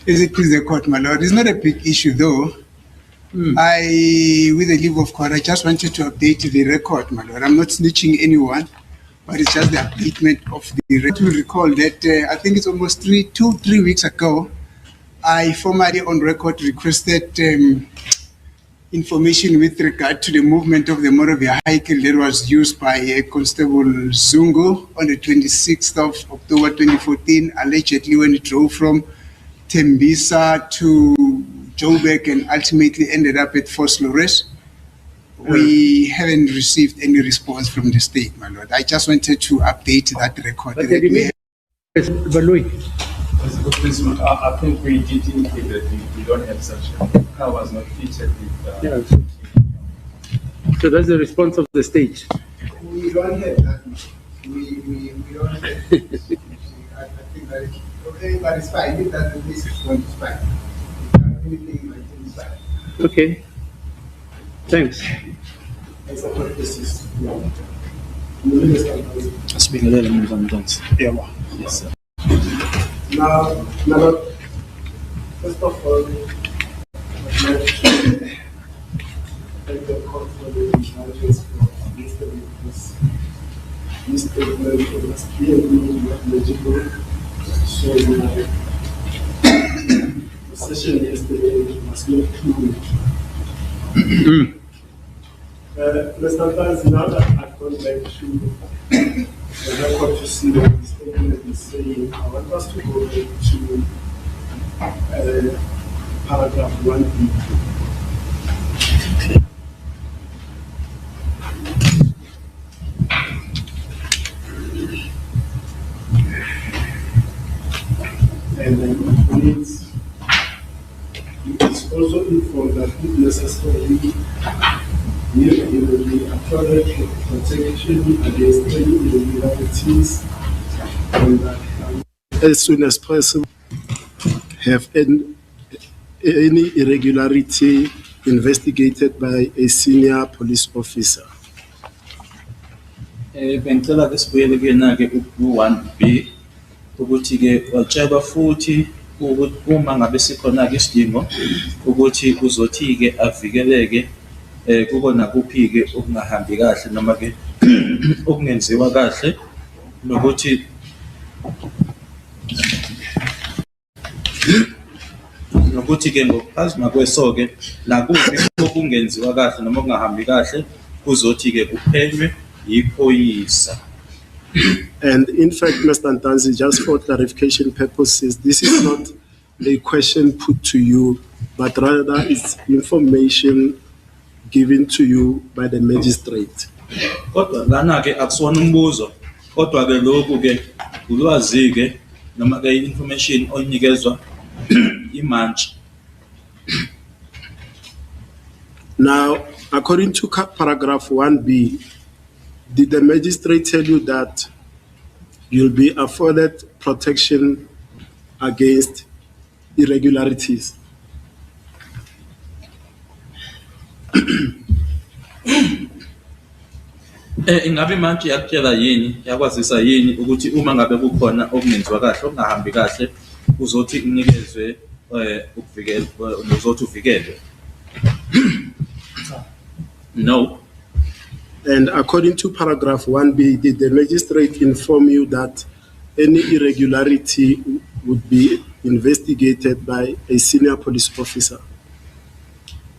As it please the court, my lord, it's not a big issue though. With the leave of court, I just wanted to update the record, my lord. I'm not snitching anyone, but it's just the updatement of the record. To recall that I think it's almost 3 weeks ago, I formally on record requested information with regard to the movement of the motor vehicle that was used by Constable Zungu on the 26th of October 2014, allegedly when it drove from Tembisa to Joburg and ultimately ended up at Fort Lores. We haven't received any response from the state, my lord. I just wanted to update that record. I think we did indicate that we don't have such a car was not fitted with. So that's the response of the state. We don't have that. We don't have that. I think that okay, but it's fine. If that's the case, it's fine. Anything like that is fine. Okay. Thanks. I support this is Speak a little more on that. Yes, sir. now, first of all, I'd like to thank the court for the charges for yesterday because this statement was clearly not legible. So the session yesterday was not true. Mr. Taz, now that I've gone back to the record to see what the statement is saying, I want us to go back to paragraph 1B. And then it's also informed that if necessary, we will be afforded protection against any irregularities and that as soon as possible have any irregularity investigated by a senior police officer. Bengicela ke sibuyele kuyena-ke ku-1B ukuthi-ke watshelwa futhi ukuthi uma ngabe sikhona-ke isidingo ukuthi uzothi-ke avikeleke kukona kuphi-ke okungahambi kahle noma-ke okungenziwa kahle nokuthi ke ngokuphazima kweso-ke nakuphi okungenziwa kahle noma okungahambi kahle kuzothi-ke kuphenywe yiphoyisa. And in fact, Mr. Ntanzi, just for clarification purposes, this is not a question put to you, but rather it's information given to you by the magistrate. Kodwa lana-ke akusiwona umbuzo, kodwa-ke lokhu-ke ulwazi-ke noma-ke information oyinikezwa imantshi. Now, according to paragraph 1B, did the magistrate tell you that you'll be afforded protection against irregularities? Ingabe manje yakutshela yini yakwazisa yini ukuthi uma ngabe kukhona okungenziwa kahle okungahambi kahle uzothi unikezwe ukuvikela uzothi uvikelwe? No. And according to paragraph 1B, did the magistrate inform you that any irregularity would be investigated by a senior police officer?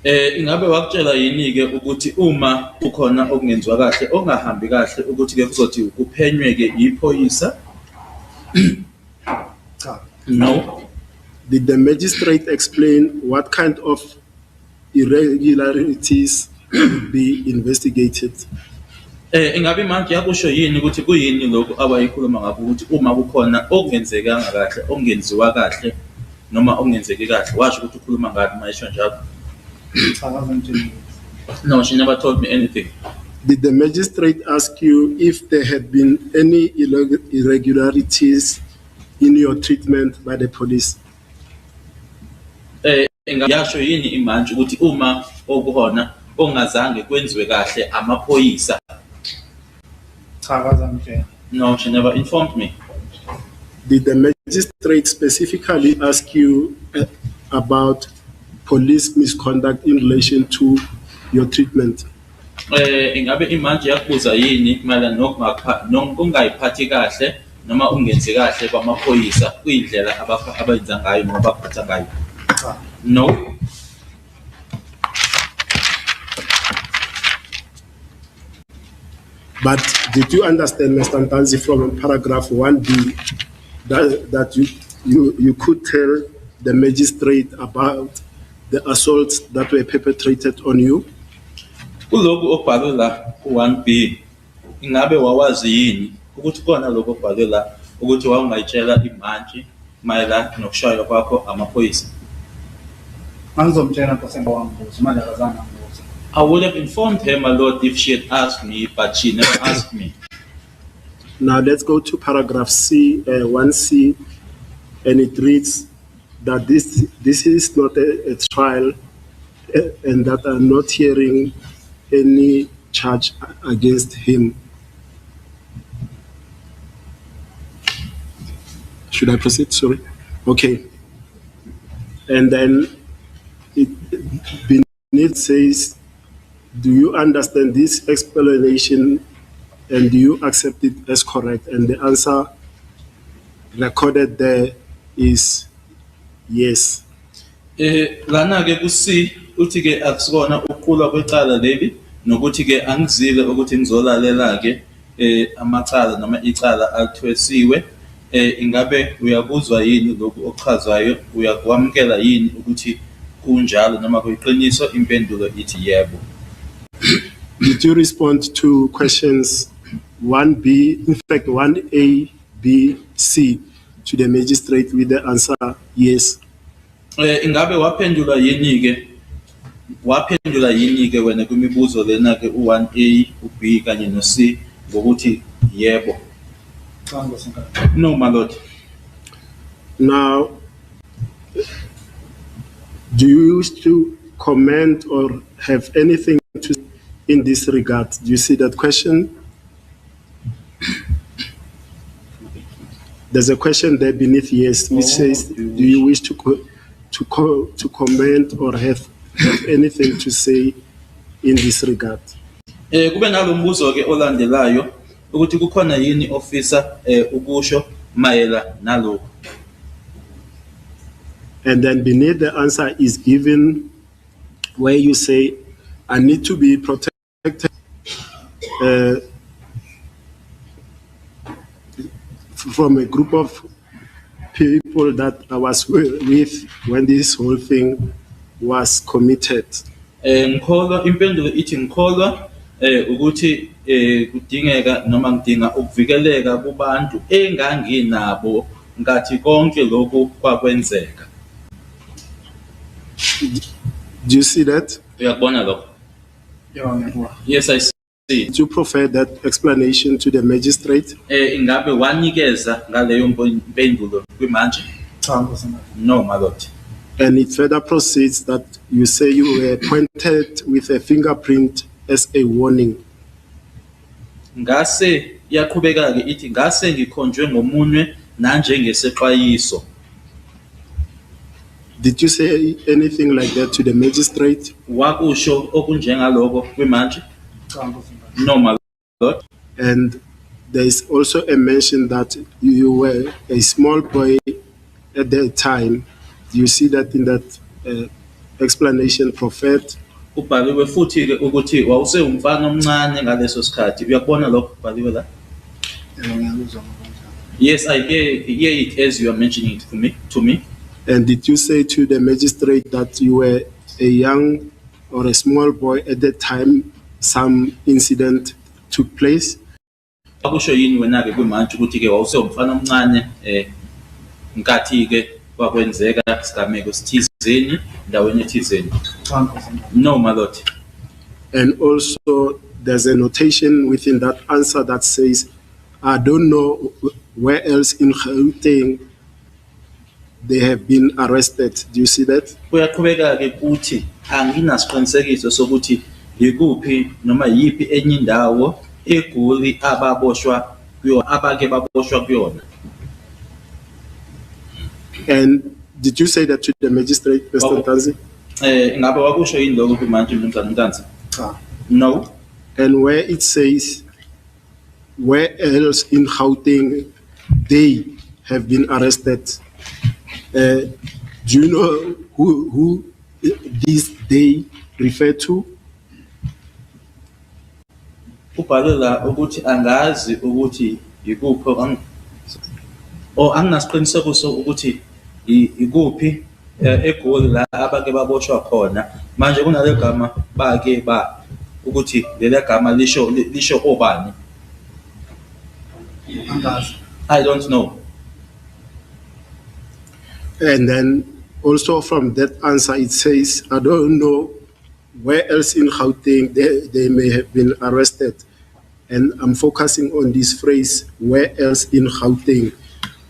Ingabe wakutshela yini-ke ukuthi uma kukhona okungenziwa kahle okungahambi kahle ukuthi-ke kuzothi kuphenywe-ke yiphoyisa? No. Did the magistrate explain what kind of irregularities would be investigated? Ingabe manje yakusho yini ukuthi kuyini lokho abayikhuluma ngakho ukuthi uma kukhona okungenzekanga kahle okungenziwa kahle noma okungenzeki kahle washo ukuthi ukhuluma ngani mayisho njalo? No, she never told me anything. Did the magistrate ask you if there had been any irregularities in your treatment by the police? Yasho yini imanje ukuthi uma okuhona ongazange kwenziwe kahle amaphoyisa? Cha, No, she never informed me. Did the magistrate specifically ask you about police misconduct in relation to your treatment? Ingabe imanje yakubuza yini mayelana nokungayiphathi kahle noma ungenzi kahle kwamaphoyisa kuyindlela abenza ngayo noma abaphatha ngayo? No. But did you understand, Mr. Ntanzi, from paragraph 1B that you could tell the magistrate about the assaults that were perpetrated on you? Kuloko okubhalwe la ku-1B ingabe wawazi yini ukuthi kona lokho okubhalwe la ukuthi wawungayitshela imantshi mayelana nokushaywa kwakho amaphoyisa? Angizomtshela Nkosi ngawambuza manje akazange ambuze. I would have informed her, my lord, if she had asked me, but she never asked me. Now let's go to paragraph 1C, and it reads that this is not a trial, and that I'm not hearing any charge against him. Should I proceed? Sorry. Okay. And then beneath says, do you understand this explanation and do you accept it as correct? And the answer recorded there is yes. Lana ke kusi uthi ke akusona ukuqulwa kwecala leli nokuthi ke angizile ukuthi ngizolalela ke amacala noma icala alithwesiwe. Ingabe uyakuzwa yini lokhu okuchazwayo, uyakwamukela yini ukuthi kunjalo noma kuyiqiniso? Impendulo ithi yebo. Did you respond to questions 1B, in fact 1A, B, C to the magistrate with the answer yes? Ingabe waphendula yini ke wena kwimibuzo lena ke u1A, uB kanye noC ngokuthi yebo? Cha Nkosi ngawambuza. No, my lord. Now, do you wish to comment or have anything to say in this regard? Do you see that question? There's a question there beneath yes, which says, do you wish to comment or have anything to say in this regard? Kube nalombuzo ke olandelayo ukuthi kukhona yini officer ukusho mayela nalokho. And then beneath the answer is given where you say, I need to be protected from a group of people that I was with when this whole thing was committed. Ngikholwa impendulo ithi ngikholwa ukuthi kudingeka noma ngidinga ukuvikeleka kubantu enganginabo ngathi konke lokhu kwakwenzeka. Do you see that? Uyakubona lokho? Yebo ngiyabona. Yes, I see. Did you provide that explanation to the magistrate? Ingabe wanikeza ngaleyo mpendulo kwimanje? Cha Nkosi ngawambuza. No, my lord. And it further proceeds that you say you were pointed with a fingerprint as a warning. Ngase yaqhubeka ke ithi ngase ngikhonjwe ngomunwe nanjengesexwayiso. Did you say anything like that to the magistrate? Wakusho okunjengaloko kwimanje? Cha Nkosi ngawambuza. No, my lord. And there is also a mention that you were a small boy at that time. Do you see that in that explanation, Prophet? Ubhaliwe futhi ke ukuthi wawusewumfana omncane ngaleso sikhathi. Uyakubona lokho ubhaliwe la? Yebo ngiyakuzwa ngokunjalo. Yes, I hear it as you are mentioning it to me. And did you say to the magistrate that you were a young or a small boy at that time some incident took place? Akusho yini wena ke kwimanje ukuthi ke wawusewumfana omncane nkathi ke kwakwenzeka isigameko sithizeni ndaweni ethizeni? Cha Nkosi ngawambuza. No, my lord. And also there's a notation within that answer that says, I don't know where else in Gauteng they have been arrested. Do you see that? Uyaqhubeka ke kuthi anginasiqinisekiso sokuthi ikuphi noma yipi enye indawo eGoli ababoshwa kuyona abake baboshwa kuyona. And did you say that to the magistrate, Mr. Well- Ntanzi? Ingabe wakusho yini lokho kumanje Mnumzane Ntanzi? Cha. No. And where it says, where else in Gauteng they have been arrested, do you know who this they refer to? Ubhale la ukuthi angazi ukuthi ikuphi anginasiqiniseko ukuthi ikuphi eGoli la abake baboshwa khona manje kunale gama bake ukuthi leli gama lisho obani. I don't know. And then also from that answer, it says, I don't know where else in Gauteng they may have been arrested. And I'm focusing on this phrase, where else in Gauteng.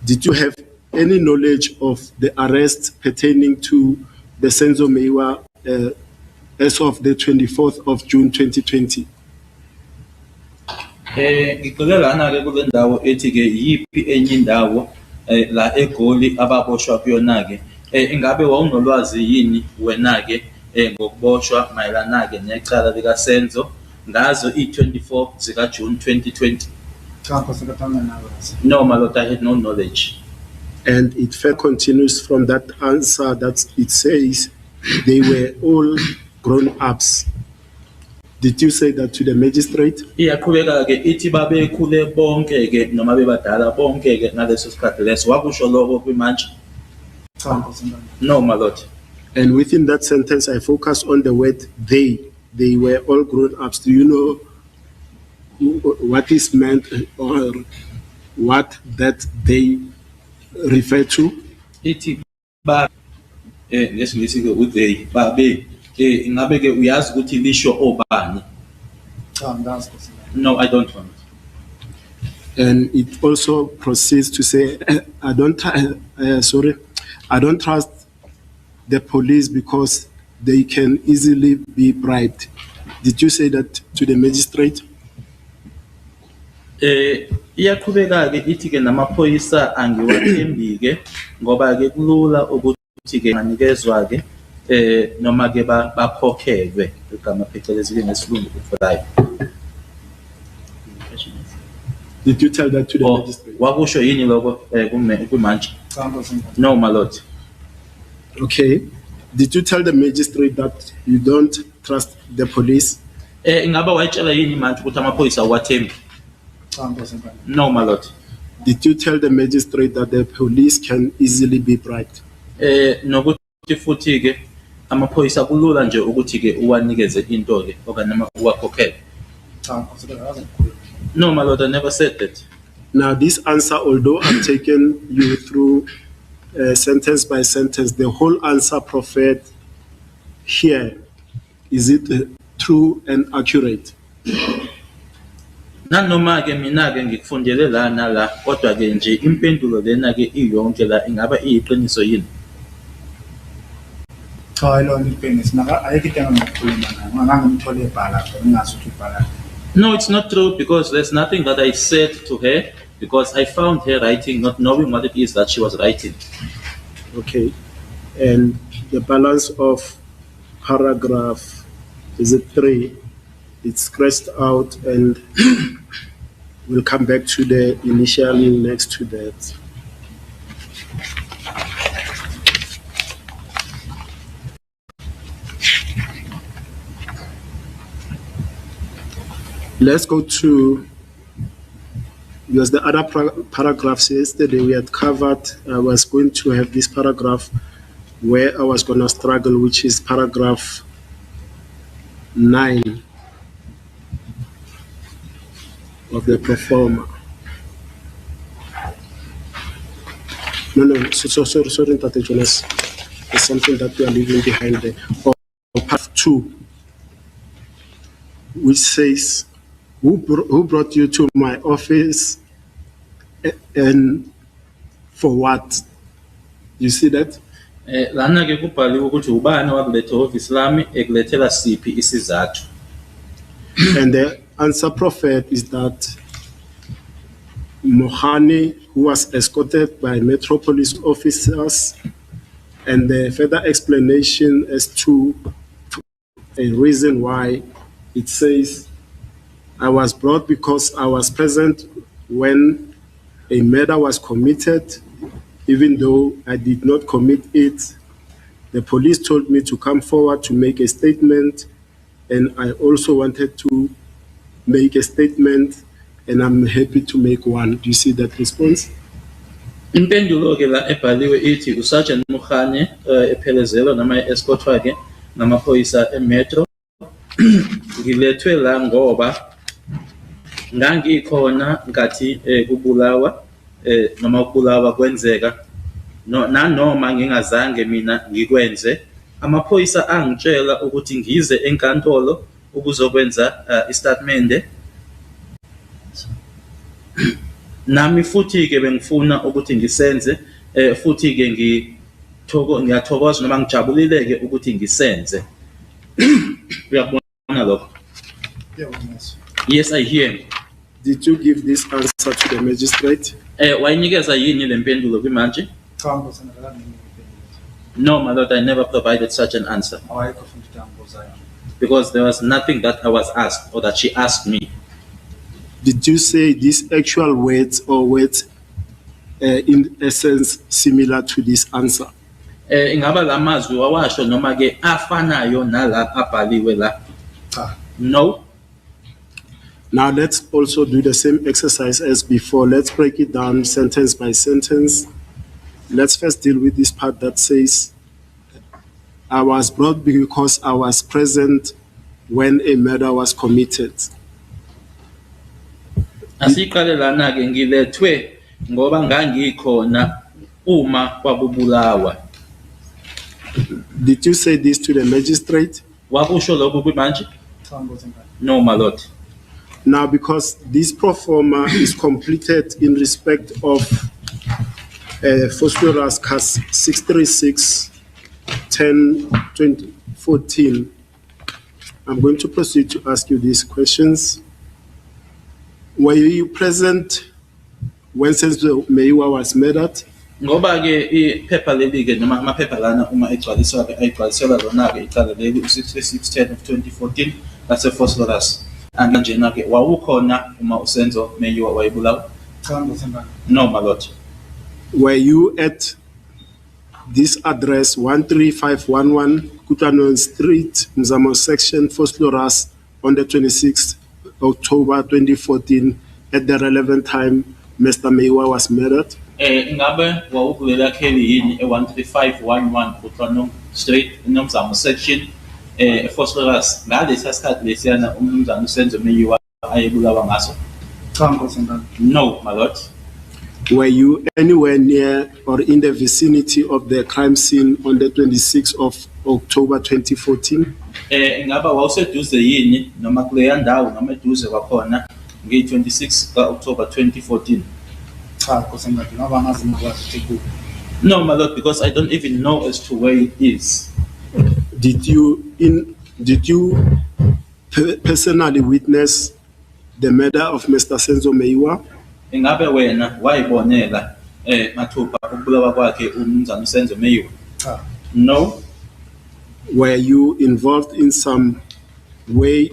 Did you have any knowledge of the arrest pertaining to the Senzo Mewa as of the 24th of June 2020? Ngicela lana ke kule ndawo ethi ke yipi enye indawo la eGoli ababoshwa kuyona ke ingabe wawunolwazi yini wena ke ngokuboshwa mayelana ke necala lika Senzo ngazo i24 zika June 2020? No, my lord, I had no knowledge. And it continues from that answer that it says they were all grown-ups. Did you say that to the magistrate? Iyaqhubeka ke ithi babekhule bonke ke noma bebadala bonke ke ngaleso sikhathi leso wakusho lokho kwimanje? No, my lord. And within that sentence, I focus on the word they. They were all grown-ups. Do you know what is meant or what that they refer to? Ithi ba ngesingisi ke uthey babe ingabe ke uyazi ukuthi lisho obani? No, I don't want. And it also proceeds to say, I don't trust the police because they can easily be bribed. Did you say that to the magistrate? Iyaqhubeka ke ithi ke namaphoyisa angiwathembi ke ngoba ke kulula ukuthi ke nganikezwa ke noma ke bakhokhelwe igama phecelezi ke ngesilungu ukufulayo. Did you tell that to the magistrate? Wakusho yini lokho kumanje? No, my lord. Okay. Did you tell the magistrate that you don't trust the police? Ingaba wayitshela yini manje ukuthi amaphoyisa awathembi? No, my lord. Did you tell the magistrate that the police can easily be bribed? Nokuthi futhi ke amaphoyisa kulula nje ukuthi ke uwanikeze into ke okanye noma uwakhokhele? No, my lord, I never said that. Now, this answer, although I've taken you through sentence by sentence, the whole answer proffered here, is it true and accurate? Nanoma ke mina ke ngikufundele la nala kodwa ke nje impendulo lena ke iyonke la ingaba iyiqiniso yini? Cha yilona iqiniso ayikho into engikhuluma nayo ngangimthole ebhala ngingazi ukuthi ubhala. No, it's not true because there's nothing that I said to her because I found her writing not knowing what it is that she was writing. Okay. And the balance of paragraph, is it 3? It's scratched out and we'll come back to the initial next to that. Let's go to, because the other paragraphs yesterday we had covered, I was going to have this paragraph where I was going to struggle, which is paragraph 9 of the performer. No, sorry, Tate Jonas. There's something that we are leaving behind there. Or part 2, which says, who brought you to my office and for what? You see that? Lana ke kubhaliwe ukuthi ubani wakuletha office lami ekulethela siphi isizathu. And the answer proffered is that Mohani, who was escorted by Metro Police officers, and the further explanation as to a reason why it says, I was brought because I was present when a murder was committed, even though I did not commit it. The police told me to come forward to make a statement, and I also wanted to make a statement, and I'm happy to make one. Do you see that response? Impendulo ke la ebhaliwe ithi uSergeant Mukhane ephelezelwa noma escort wakhe namaphoyisa eMetro ngilethwe la ngoba ngangikhona ngathi kubulawa noma ukubulawa kwenzeka nanoma ngingazange mina ngikwenze amaphoyisa angitshela ukuthi ngize enkantolo ukuzokwenza istatement nami futhi ke bengifuna ukuthi ngisenze futhi ke ngiyathokoza noma ngijabulileke ukuthi ngisenze. Uyabona lokho? Yeah, Witness. Yes, I hear. Did you give this answer to the magistrate? Wayinikeza yini le mpendulo kwimanje? Cha ngibuzana nami ngiphendule. No, my lord, I never provided such an answer Awayikho futhi ngibuzayo. because there was nothing that I was asked or that she asked me. Did you say these actual words or words in essence similar to this answer? Ingaba lamazwi wawasho noma ke afanayo nala abhaliwe la? Cha. No. Now let's also do the same exercise as before. Let's break it down sentence by sentence. Let's first deal with this part that says, I was brought because I was present when a murder was committed. Asiqale lana ke ngilethwe ngoba ngangikhona uma kwakubulawa. Did you say this to the magistrate? Wakusho lokho kwimanje? Cha ngibuzana. No, my lord. Now, because this pro forma is completed in respect of Phosphorus CAS 636-10-2014, I'm going to proceed to ask you these questions. Were you present when Senzo Meiwa was murdered? Ngoba ke iphepha leli ke noma amaphepha lana uma egcwaliswa ke ayigcwaliselwa lona ke icala leli u63610 of 2014 lase Phosphorus. Anganjena ke wawukhona uma uSenzo Meiwa wayebulawa? Cha ngibuzana. No, my lord. Were you at this address 13511 Kutanon Street, Mzamo section, Phosphorus, on the 26th October 2014 at the relevant time Mr. Meiwa was murdered? Ingabe wawukulela kheli yini e13511 Kutano Street eNomzamo section ePhosphorus ngalesi sikhathi lesiyana umnumzana uSenzo Meiwa ayebulawa ngaso? Cha ngibuzana. No, my lord. Were you anywhere near or in the vicinity of the crime scene on the 26th of October 2014? Ingaba wawuseduze yini noma kuleya ndawo noma eduze kwakhona nge26 kaOctober 2014? Cha ngibuzana ngoba ngazi ngikwazi ukuthi kuphi. No, my lord, because I don't even know as to where it is. Did you personally witness the murder of Mr. Senzo Meiwa? Ingabe wena wayibonela mathupha ukubulawa kwakhe umnumzana uSenzo Meiwa? Cha. No. Were you involved in some way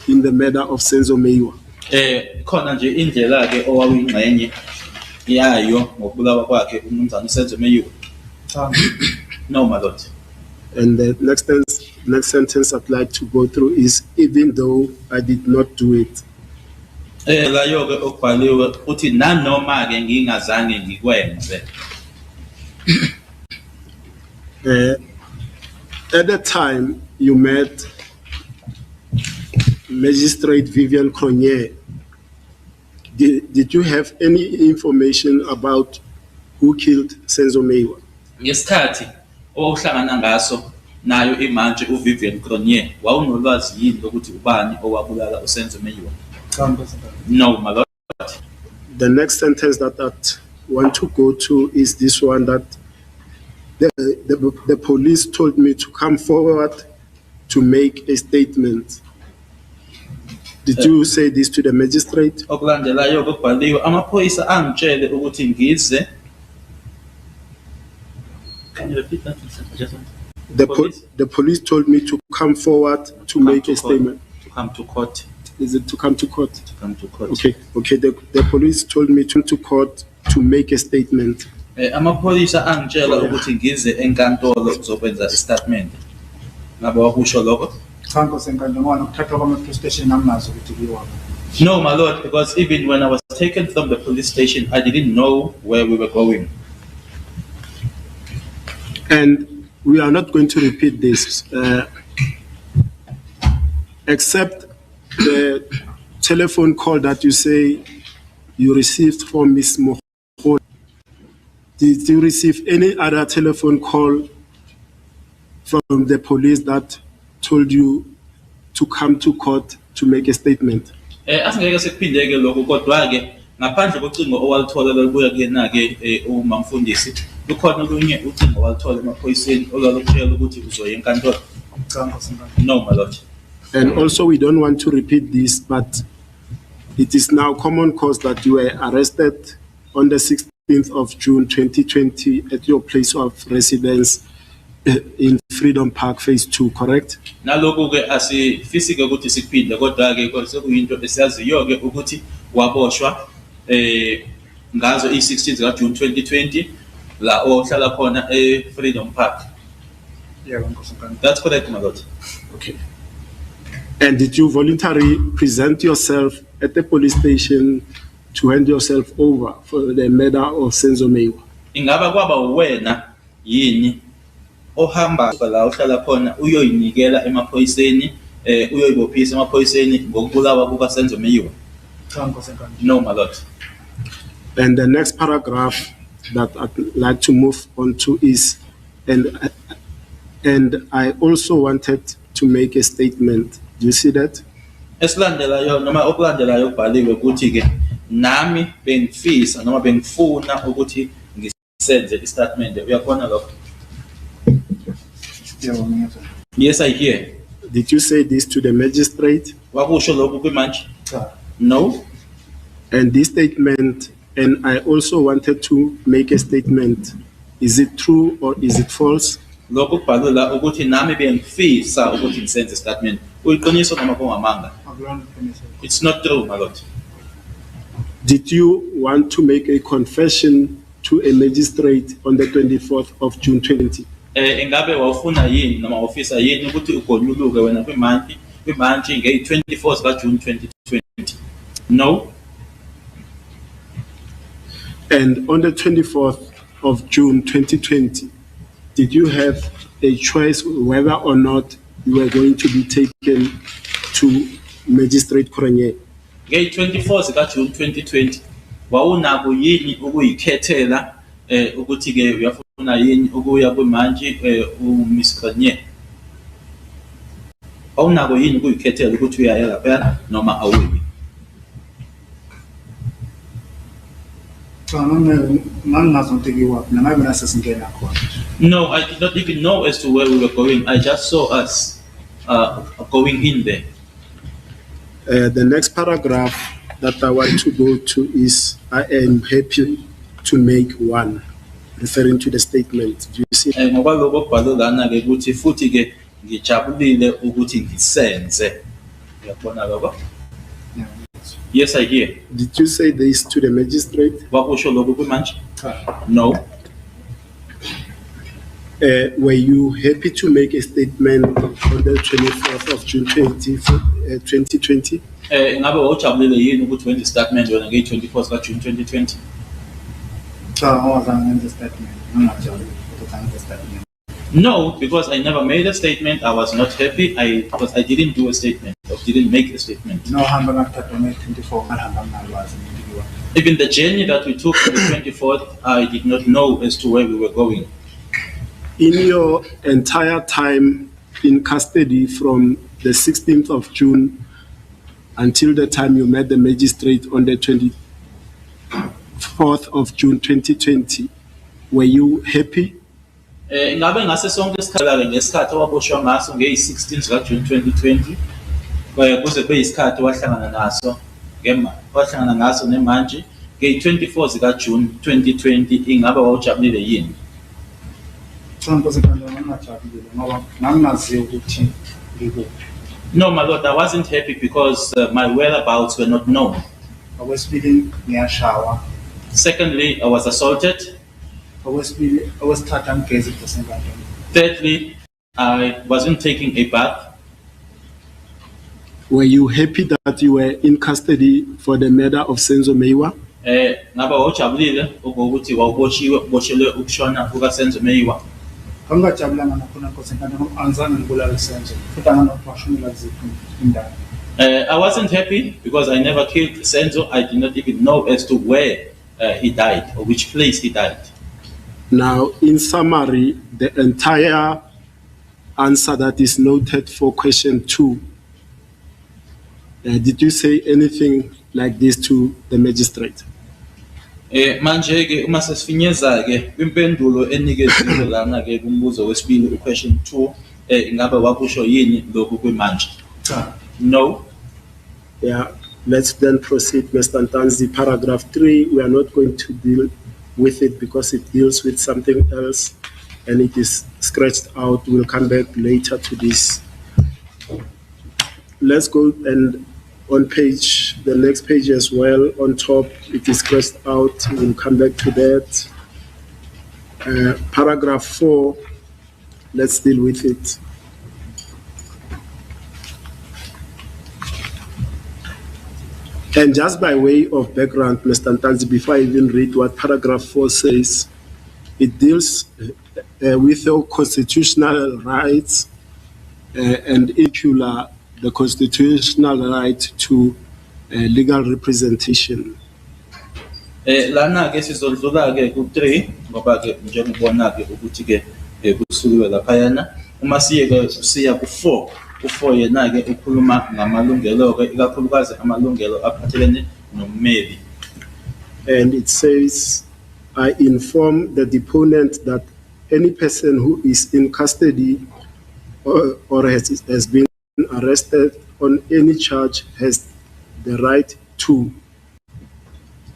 in the murder of Senzo Meiwa? Khona nje indlela ke owawingxenye yayo ngokubulawa kwakhe umnumzana uSenzo Meiwa? Cha. No, my lord. And the next sentence I'd like to go through is, even though I did not do it. La yoke okubhaliwe uthi nanoma ke ngingazange ngikwenze. At the time you met Magistrate Vivian Cronje, did you have any information about who killed Senzo Meiwa? Ngesikhathi owuhlangana ngaso nayo imanje uVivian Cronje wawunolwazi yini ukuthi ubani owabulala uSenzo Meiwa? Cha ngibuzana. No, my lord. The next sentence that I want to go to is this one, that the police told me to come forward to make a statement. Did you say this to the magistrate? Okulandelayo kubhaliwe amaphoyisa angitshele ukuthi ngize. Can you repeat that? Just one. The police told me to come forward to make a statement. To come to court. Is it to come to court? To come to court. Okay. The police told me to come to court to make a statement. Amaphoyisa angitshela ukuthi ngize enkantolo uzokwenza istatement. Ngabe wakusho lokho? Cha Nkosi enkantolo ngoba nokuthathwa kwama-police station anginazo ukuthi kuyiwa. No, my lord, because even when I was taken from the police station, I didn't know where we were going. And we are not going to repeat this, except the telephone call that you say you received from Ms. Moho. Did you receive any other telephone call from the police that told you to come to court to make a statement? Asingeke sikuphindeke lokho kodwa ke ngaphandle kocingo owalithola lokuya kuyena ke umamfundisi lukhona olunye ucingo owalithola emaphoyiseni olwalukutshela ukuthi uzoya enkantolo. Cha Nkosi enkantolo. No, my lord. And also, we don't want to repeat this, but it is now common cause that you were arrested on the 16th of June 2020 at your place of residence in Freedom Park Phase 2, correct? Nalokho ke asifisi ke ukuthi sikuphinde kodwa ke sekuyinto esiyaziyo ke ukuthi waboshwa ngazo i-16th ka June 2020 la ohlala khona Freedom Park. Yebo Nkosi enkantolo. That's correct, my lord. Okay. And did you voluntarily present yourself at the police station to hand yourself over for the murder of Senzo Mewa? Ingaba kwaba wena yini ohamba la ohlala khona uyoyinikela emaphoyiseni uyoyibophisa emaphoyiseni ngokubulawa kuka Senzo Mewa? Cha Nkosi enkantolo. No, my lord. And the next paragraph that I'd like to move on to is, and I also wanted to make a statement. Do you see that? Esilandelayo noma okulandelayo kubhaliwe ukuthi ke nami bengifisa noma bengifuna ukuthi ngisenze istatement. Uyakubona lokho? Yebo ngiyezwa. Yes, I hear. Did you say this to the magistrate? Wakusho lokho kwimanje? Cha. No. And this statement, and I also wanted to make a statement. Is it true or is it false? Lokho kubhalwe la ukuthi nami bengifisa ukuthi ngisenze istatement. Uyiqiniso noma kungamanga? Akulona iqiniso. It's not true, my lord. Did you want to make a confession to a magistrate on the 24th of June 2020? Engabe wawufuna yini noma wafisa yini ukuthi ugonyuluke wena kwimanje nge-24th ka June 2020? No. And on the 24th of June 2020, did you have a choice whether or not you were going to be taken to Magistrate Koranye? Nge-24th ka June 2020 wawunako yini ukuyikhethela ukuthi ke uyafuna yini ukuya kwimanje uMiss Koranye? Awunako yini ukuyikhethela ukuthi uyaya lapha noma awuyi? Cha nganginazo ukuthi kuyiwa mina ngabe nasesingena khona. No, I did not even know as to where we were going. I just saw us going in there. The next paragraph that I want to go to is, I am happy to make one, referring to the statement. Do you see? Ngoba lokho kubhalwe lana ke ukuthi futhi ke ngijabulile ukuthi ngisenze. Uyabona lokho? Yes, I hear. Did you say this to the magistrate? Wakusho lokho kwimanje? Cha. No. Were you happy to make a statement on the 24th of June 2020? Ngabe wawujabulile yini ukuthi wenze istatement wena nge-24th ka June 2020? Cha ngawazange ngenze statement. Ngingajabuli ukuthi ngenze statement. No, because I never made a statement. I was not happy. Because I didn't do a statement. I didn't make a statement. No hamba ngakuthatha nge-24 ngahamba nginalwazi ngiyiwa. Even the journey that we took on the 24th, I did not know as to where we were going. In your entire time in custody from the 16th of June until the time you met the magistrate on the 24th of June 2020, were you happy? Ngabe ngase sonke isikhathi ngesikhathi waboshwa ngaso nge-16th ka June 2020. kuze kube isikhathi wahlangana ngaso nemanje nge-24 zikaJune 2020 ingabe wawujabulile yini? Cha Nkosikazi ngingajabulile ngoba ngangingaziyo ukuthi ngikuphi. No, my lord, I wasn't happy because my whereabouts were not known. Okwesibili ngiyashawa. Secondly, I was assaulted. Okwesithathu angigezi ibhasi enkantolo. Thirdly, I wasn't taking a bath. Were you happy that you were in custody for the murder of Senzo Meyiwa? Ngaba wawujabulile ukuthi uboshelwe ukushona kukaSenzo Meyiwa? Angingajabulanga nakhona Nkosikazi ngoba angizange ngibulale Senzo futhi anganopashonela ziphi indawo. I wasn't happy because I never killed Senzo. I did not even know as to where he died or which place he died. Now, in summary, the entire answer that is noted for question 2, did you say anything like this to the magistrate? Manje ke uma sesifinyeza ke kwimpendulo enikeziwe lana ke kumbuzo wesibili question 2 ingabe wakusho yini lokhu kwemanje? Cha. No. Yeah, let's then proceed, Mr. Ntanzi. Paragraph 3, we are not going to deal with it because it deals with something else and it is scratched out. We'll come back later to this. Let's go and on the next page as well, on top, it is scratched out. We'll come back to that. Paragraph 4, let's deal with it. And just by way of background, Mr. Ntanzi, before I even read what paragraph 4 says, it deals with your constitutional rights and in particular the constitutional right to legal representation. Lana ke sizodlula ke ku3 ngoba ke njengobona ke ukuthi ke kusuliwe laphayana uma siya ku4 u4 yena ke ukhuluma ngamalungelo ke ikakhulukazi amalungelo aphathelene nommeli. And it says, I inform the deponent that any person who is in custody or has been arrested on any charge has the right to.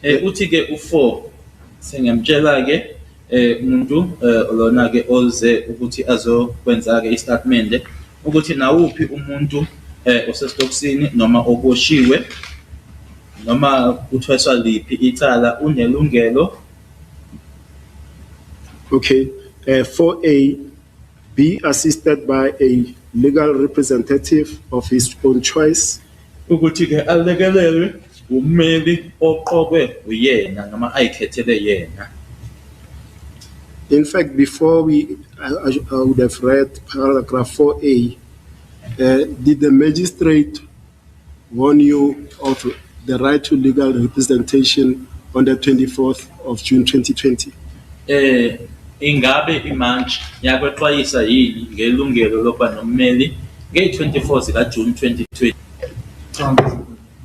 Uthi ke u4 sengiyamtshela ke umuntu lona ke oze ukuthi azokwenza ke istatement ukuthi nawuphi umuntu osesitokisini noma oboshiwe noma uthweswa liphi icala unelungelo. Okay, 4A, be assisted by a legal representative of his own choice. Ukuthi ke alekelelwe ummeli oqokwe uyena noma ayikhethele yena. In fact, before I would have read paragraph 4A, did the magistrate warn you of the right to legal representation on the 24th of June 2020? Ingabe imanje yakwexwayisa yini ngelungelo lokuba nommeli nge-24 zikaJune 2020?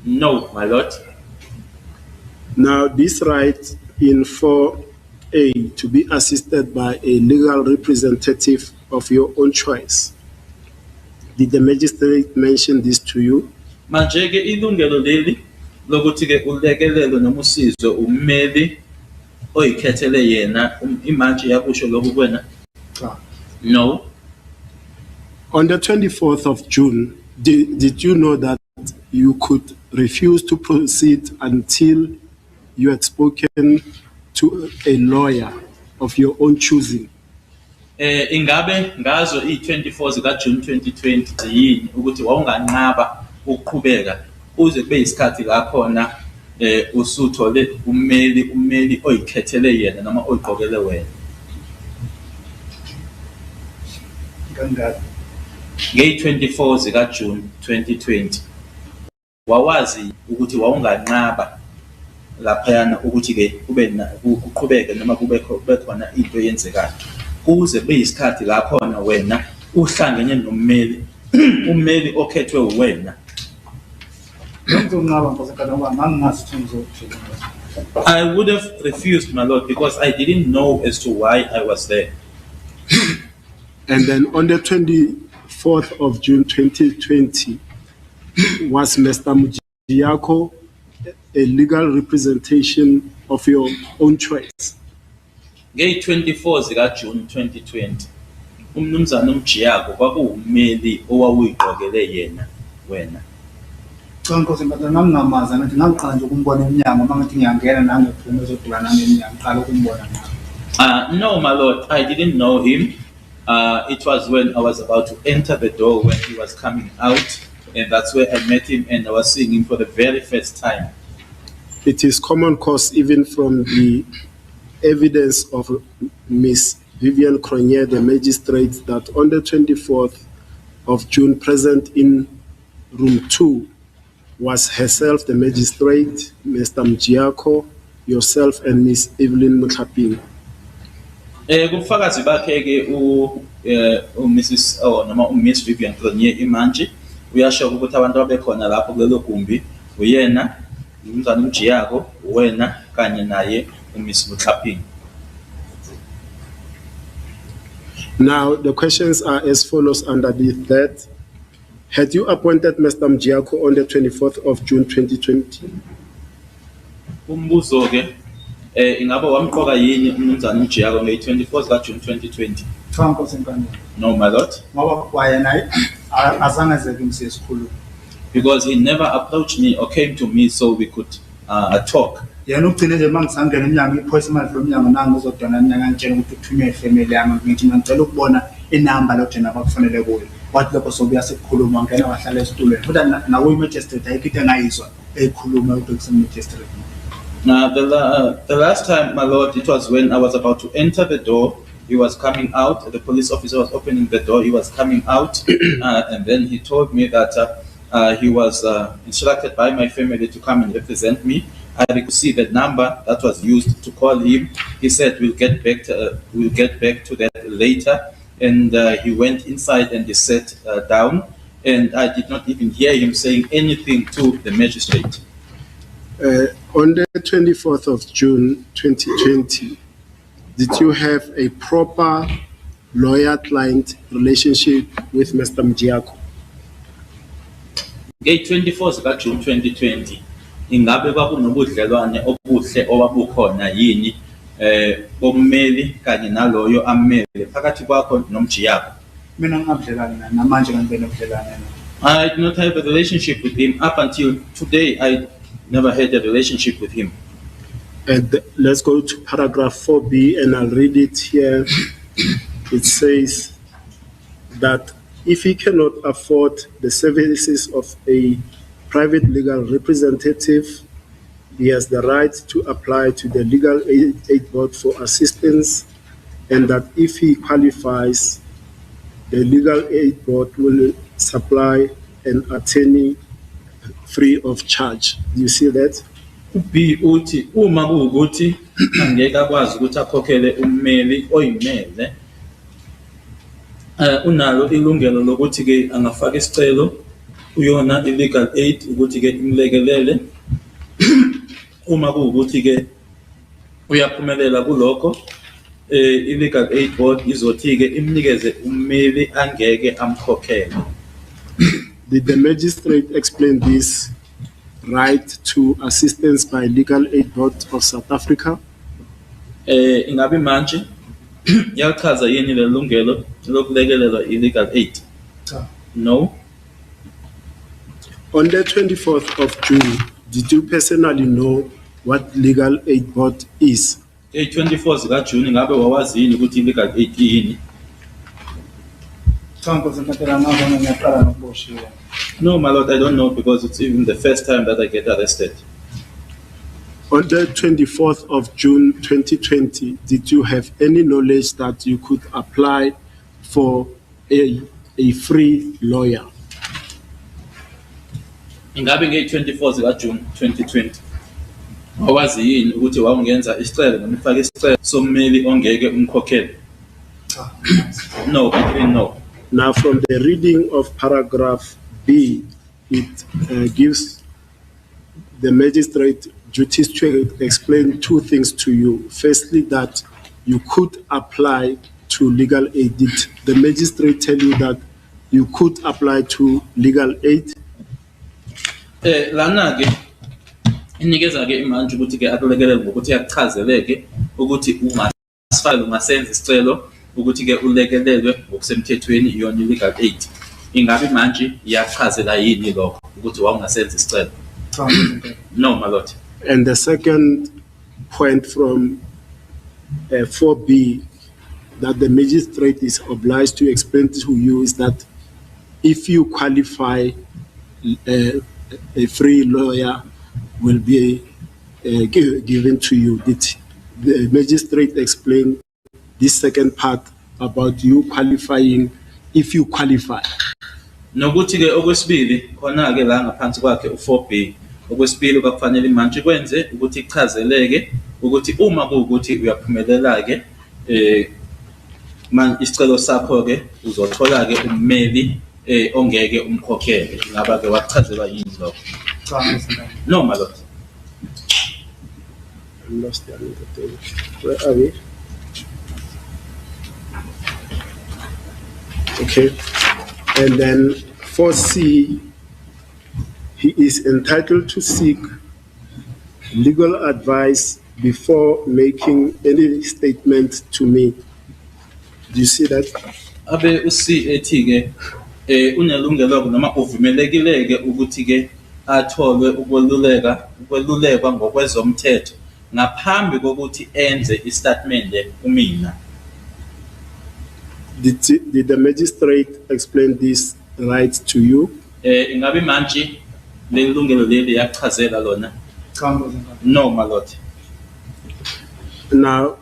No, my lord. Now, this right in 4A to be assisted by a legal representative of your own choice, did the magistrate mention this to you? Manje ke ilungelo leli lokuthi ke ulekelelo noma usizo ummeli oyikhethele yena imanje yakusho lokhu kuwena? No. On the 24th of June, did you know that you could refuse to proceed until you had spoken to a lawyer of your own choosing? Ingabe ngazo i-24 zikaJune 2020 yini ukuthi wawunganqaba ukuqhubeka uze kube isikhathi la khona usuthole ummeli oyikhethele yena noma oyiqokele wena? Nge-24 zikaJune 2020 wawazi ukuthi wawunganqaba laphayana ukuthi ke kuqhubeke noma kube khona into eyenzekayo kuze kube isikhathi la khona wena uhlangene nommeli ummeli okhethwe wena? I would have refused, my lord, because I didn't know as to why I was there. And then on the 24th of June 2020, was Mr. Mujiako a legal representation of your own choice? Ngeyi-24 zikaJune 2020, umnumzana uMjiyako kwakuwummeli owawuyigqokele yena wena. Cha Nkosi Mphathwa, nami ngamazi nathi ngangiqala nje ukumbona emnyango mangathi ngiyangena nangiphuma ezodibana nami emnyango ngiqala ukumbona nawe. No, my lord, I didn't know him. It was when I was about to enter the door when he was coming out, and that's where I met him and I was seeing him for the very first time. It is common cause even from the evidence of Miss Vivian Cronje, the magistrate, that on the 24th of June, present in room 2, was herself the magistrate, Mr. Mujiako, yourself, and Miss Evelyn Mutlaping. Kubufakazi bakhe ke Mrs. noma Miss Vivian Cronje imanje uyasho ukuthi abantu abekhona lapho kulelo gumbi uyena umzana uMjiyako wena kanye naye uMiss Mutlaping. Now, the questions are as follows underneath that. Had you appointed Mr. Mujiako on the 24th of June 2020? Umbuzo ke ingaba wamqoka yini umnumzana uMjiyako nge-24 zikaJune 2020? Cha Nkosi Mphathwa. No, my lord, Ngoba wayena azange azeke umsesikhulu. because he never approached me or came to me so we could talk. Yena ugcine nje mangisangena emnyango iphoyisa imali from emnyango nangu ngizodona emnyango ngitshela ukuthi uthunywe ifamily yami ngithi ngicela ukubona inamba lo thina bakufanele kuyo. Wathi lapho sobuya sikhuluma ngena wahlala esitulweni. Futhi nawe magistrate ayikho engayizwa ekhuluma ukuthi magistrate. Now, the last time, my lord, it was when I was about to enter the door. He was coming out. The police officer was opening the door. He was coming out, and then he told me that he was instructed by my family to come and represent me. I could see the number that was used to call him. He said, "We'll get back to that later." And he went inside and he sat down, and I did not even hear him saying anything to the magistrate. On the 24th of June 2020, did you have a proper lawyer-client relationship with Mr. Mujiako? Nge-24 zikaJune 2020, ingabe kwakunobudlelwane obuhle obabukhona yini bommeli kanye naloyo ammeli phakathi kwakho noMjiyako? Mina ngingabudlelani naye namanje ngangibene ubudlelane naye. I did not have a relationship with him up until today. I never had a relationship with him. And let's go to paragraph 4B, and I'll read it here. It says that if he cannot afford the services of a private legal representative, he has the right to apply to the Legal Aid Board for assistance, and that if he qualifies, the Legal Aid Board will supply an attorney free of charge. Do you see that? B uthi uma kuwukuthi angeke akwazi ukuthi akhokhele ummeli oyimele, unalo ilungelo lokuthi ke angafaka isicelo uyona i-legal aid ukuthi ke imlekelele. Uma kuwukuthi ke uyaphumelela kulokho, i-legal aid board izothi ke imnikeze ummeli angeke amkhokhele. Did the magistrate explain this right to assistance by Legal Aid Board of South Africa? Ingabe manje yachaza yini le lungelo lokulekelelwa i-legal aid? Cha. No. On the 24th of June, did you personally know what Legal Aid Board is? 24 zikaJune ngabe wawazi yini ukuthi i-legal aid yini? Cha Nkosi Mphathwa, ngabona ngiyaqala nokuboshiwe. No, my lord, I don't know because it's even the first time that I get arrested. On the 24th of June 2020, did you have any knowledge that you could apply for a free lawyer? Ingabe nge-24 zikaJune 2020 wawazi yini ukuthi wawungenza isicelo noma ufake isicelo sommeli ongeke umkhokhele? Cha. No, I didn't know. Now, from the reading of paragraph B, it gives the magistrate duties to explain two things to you. Firstly, that you could apply to legal aid. Did the magistrate tell you that you could apply to legal aid? Lana ke inikeza ke imanje ukuthi ke akulekelele ngokuthi yachazeleke ukuthi ungasenza isicelo ukuthi ke ulekelelwe ngokusemthethweni iyona legal aid. Ingabe manje iyachazela yini lokho ukuthi wawungasenza isicelo? No, my lord. And the second point from 4B that the magistrate is obliged to explain to you is that if you qualify, a free lawyer will be given to you. Did the magistrate explain this second part about you qualifying if you qualify? Nokuthi ke okwesibili khona ke la ngaphansi kwakhe u4B okwesibili kwakufanele manje kwenze ukuthi ichazeleke ukuthi uma kuukuthi uyaphumelela ke man isicelo sakho ke uzothola ke ummeli ongeke umkhokhele. Ngaba ke wachazelwa yini lokho? No, my lord. I lost the other thing. Where are we? Okay. And then 4C, he is entitled to seek legal advice before making any statement to me. Do you see that? Abe usi ethi ke unelungelo noma uvumelekile ke ukuthi ke atholwe ukwelulekwa ngokwezomthetho ngaphambi kokuthi enze istatement kumina. Did the magistrate explain this right to you? Ingabe manje lelungelo leli yachazela lona? No, my lord. Now,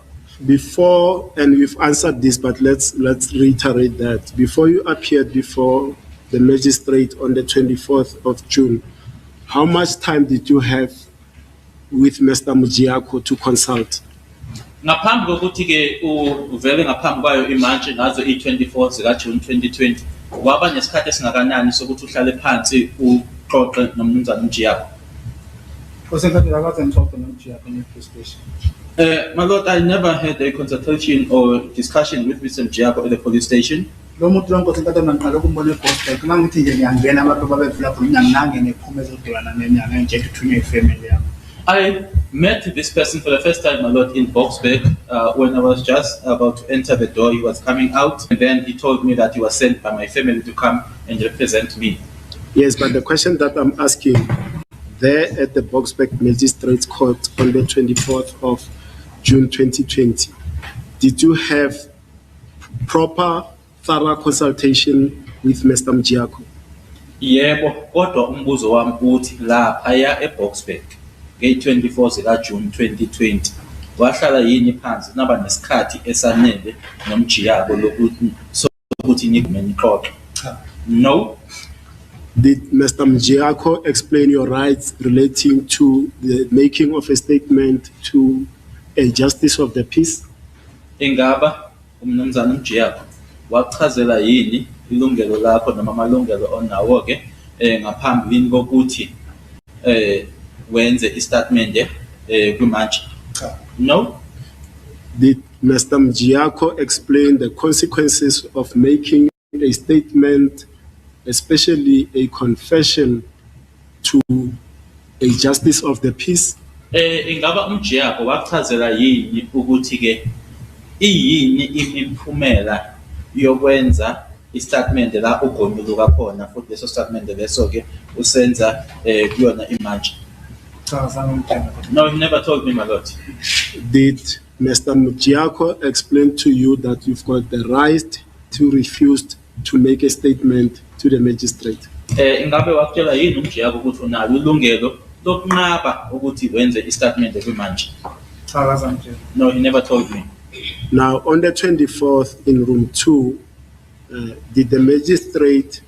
before, and we've answered this, but let's reiterate that. Before you appeared before the magistrate on the 24th of June, how much time did you have with Mr. Mujiako to consult? Ngaphambi kokuthi ke uvele ngaphambi kwayo imanje ngazo i24 zika June 2020 waba nesikhathi esingakanani sokuthi uhlale phansi uxoxe nomnumzana Mjiyako? My lord, I never had a consultation or discussion with Mr. Mjiyako at the police station. I met this person for the first time, my lord, in Boksburg when I was just about to enter the door. He was coming out, and then he told me that he was sent by my family to come and represent me. Yes, but the question that I'm asking, there at the Boksburg Magistrates Court on the 24th of June 2020, did you have proper, thorough consultation with Mr. Mjiyako? Yebo, kodwa umbuzo wami uthi laphaya eBoksburg nge-24 zika June 2020 wahlala yini phansi naba nesikhathi esanele noMjiyako lokuthi nikume nixoxe? No. Did Mr. Mjiyako explain your rights relating to the making of a statement to a justice of the peace? Ingaba umnumzana Mjiyako wachazela yini ilungelo lakho noma amalungelo onawo ke ngaphambi kokuthi wenze istatement kumanje? No. Did Mr. Mjiyako explain the consequences of making a statement, especially a confession, to a justice of the peace? Ingaba uMjiyako wachazela yini ukuthi ke iyini imiphumela yokwenza istatement la ugonyuluka khona futhi leso statement leso ke usenza kuyona imanje? No, he never told me, my lord. Did Mr. Mjiyako explain to you that you've got the right to refuse to make a statement to the magistrate? Ingabe wakutshela yini uMjiyako ukuthi unalo ilungelo lokunqaba ukuthi wenze istatement kumanje? No, he never told me. Now, on the 24th in room 2, did the magistrate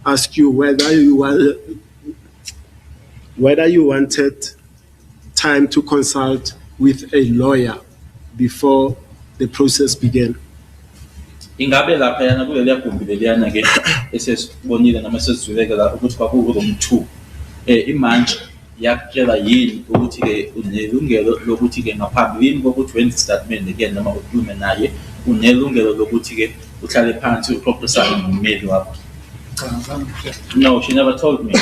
ask you whether you wanted time to consult with a lawyer before the process began? Ingabe lapha yana kuleli gumbi leliyana ke esesibonile noma sesizwileke la ukuthi kwakuwo room 2 imanje yakutshela yini ukuthi ke unelungelo lokuthi ke ngaphambilini kokuthi wenze statement ke noma ukhulume naye unelungelo lokuthi ke uhlale phansi uxoxisane nommeli wakho? No, she never told me.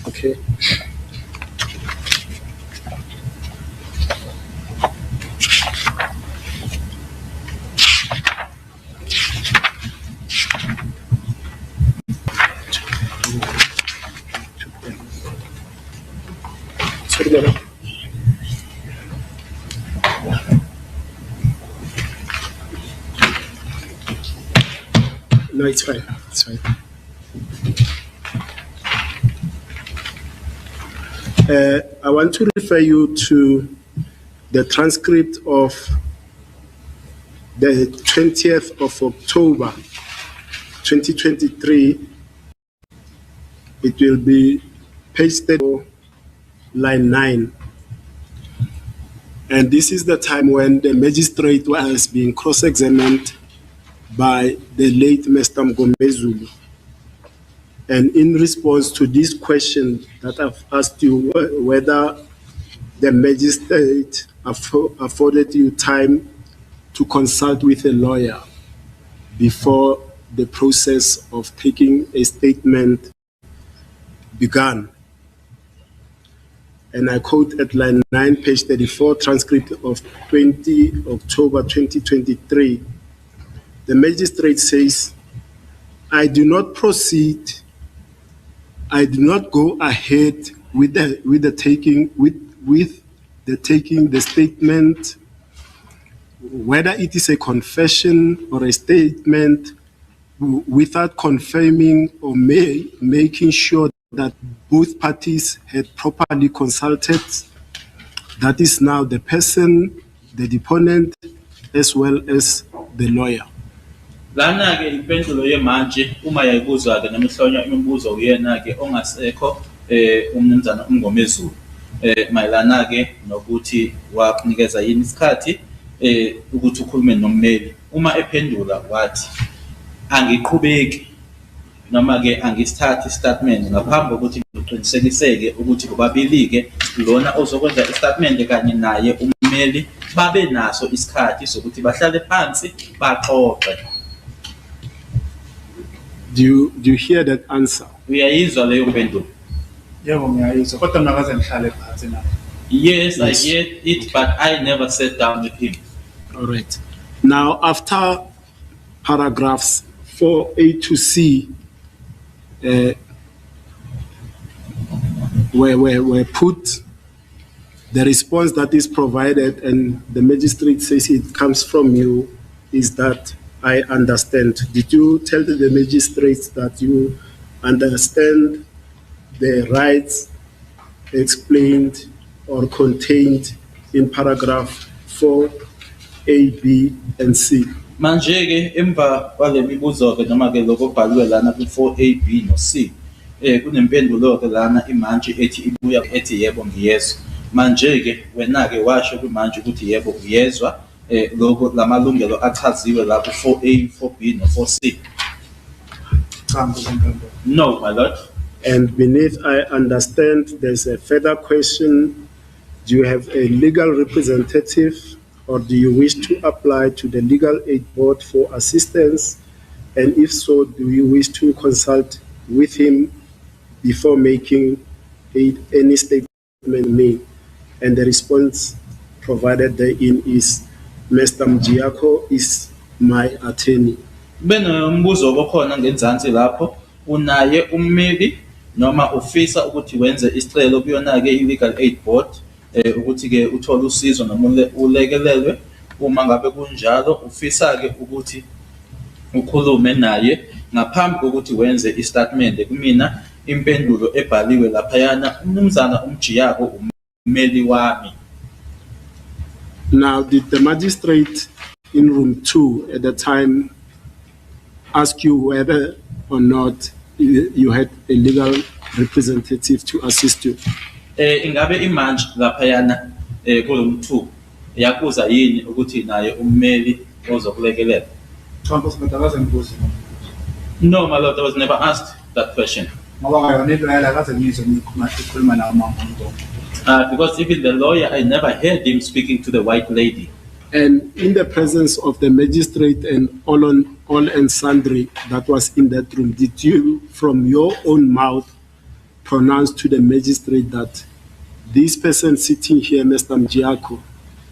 Okay. Okay. Sorry, madam. No, it's fine. It's fine. I want to refer you to the transcript of the 20th of October, 2023. It will be page 34, line 9. And this is the time when the magistrate was being cross-examined by the late Mr. Mgomezulu. And in response to this question that I've asked you, whether the magistrate afforded you time to consult with a lawyer before the process of taking a statement began. And I quote at line 9, page 34, transcript of 20 October 2023. The magistrate says, I do not go ahead with the taking the statement, whether it is a confession or a statement, without confirming or making sure that both parties had properly consulted. That is now the person, the deponent, as well as the lawyer. Lana ke impendulo yemanje uma yayibuzwa ke nemihlonyo imibuzo uyena ke ongasekho umnumzana uMngomezulu mayelana ke nokuthi wakunikeza yini isikhathi ukuthi ukhulume nommeli. Uma ephendula wathi angiqhubeki noma ke angisithathi istatement ngaphambi kokuthi ngiqinisekiseke ukuthi bobabili ke lona ozokwenza istatement kanye naye ummeli babe naso isikhathi sokuthi bahlale phansi baxoxe. Do you hear that answer? Uyayizwa leyo mpendulo? Yebo ngiyayizwa kodwa mina akaze ngihlale phansi naye. Yes, Yes. I hear it, but I never sat down with him. All right. Now, after paragraphs 4A to C were put, the response that is provided, and the magistrate says it comes from you, is that I understand. Did you tell the magistrate that you understand the rights explained or contained in paragraph 4A, B, and C? Manje ke emva kwale mibuzo ke noma ke lokho kubhaliwe lana ku4A B no C kunempendulo ke lana imanje ethi ibuya ethi yebo ngiyezwa. Manje ke wena ke washo kumanje ukuthi yebo uyezwa lokho lamalungelo achaziwe la ku4A 4B no 4C. Cha ngizomphemba. No, my lord. And beneath, I understand there's a further question. Do you have a legal representative, or do you wish to apply to the Legal Aid Board for assistance? And if so, do you wish to consult with him before making any statement made? And the response provided therein is, Mr. Mjiako is my attorney. Benombuzo okhona ngenzansi lapho unaye ummeli noma ufisa ukuthi wenze isicelo kuyona ke iLegal Aid Board ukuthi ke uthole usizo noma ulekelelwe. Uma ngabe kunjalo ufisa ke ukuthi ukhulume naye ngaphambi kokuthi wenze istatement. Kumina impendulo ebhaliwe laphayana umnumzana uMjiyako ummeli wami. Now, did the magistrate in room 2 at the time ask you whether or not you had a legal representative to assist you? Ingabe imanje laphayana kolum 2 yakuza yini ukuthi naye ummeli ozokulekelela? Cha ngizomphemba akaze ngibuze. No, my lord, I was never asked that question. Ngoba ngayona ilwela akaze ngizwe ngikhuluma nawo mama uMntombi. Because even the lawyer, I never heard him speaking to the white lady. And in the presence of the magistrate and all and sundry that was in that room, did you, from your own mouth, pronounce to the magistrate that this person sitting here, Mr. Mjiako,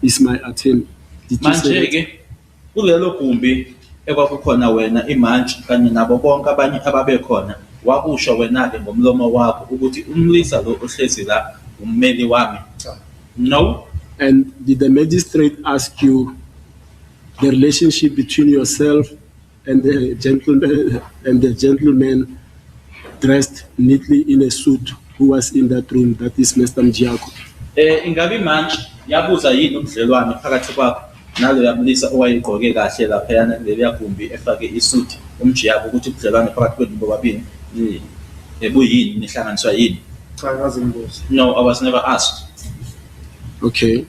is my attorney? Did you say Manje that? ke kulelo gumbi ekwakukhona wena imantshi kanye nabo bonke abanye ababekhona wakusho wena ke ngomlomo wakho ukuthi umlisa lo ohlezi la ummeli wami. No. And did the magistrate ask you the relationship between yourself and the gentleman dressed neatly in a suit who was in that room, that is Mr. Mjiako? Ingabe imantshi yabuza yini ubudlelwane phakathi kwakho nalo yamlisa owayegqoke kahle lapha yana leliya gumbi efake isuti umjiyako ukuthi ubudlelwane phakathi kwenu bobabili ebuyini nihlanganiswa yini? Cha ngazimbuza. No, I was never asked. Okay.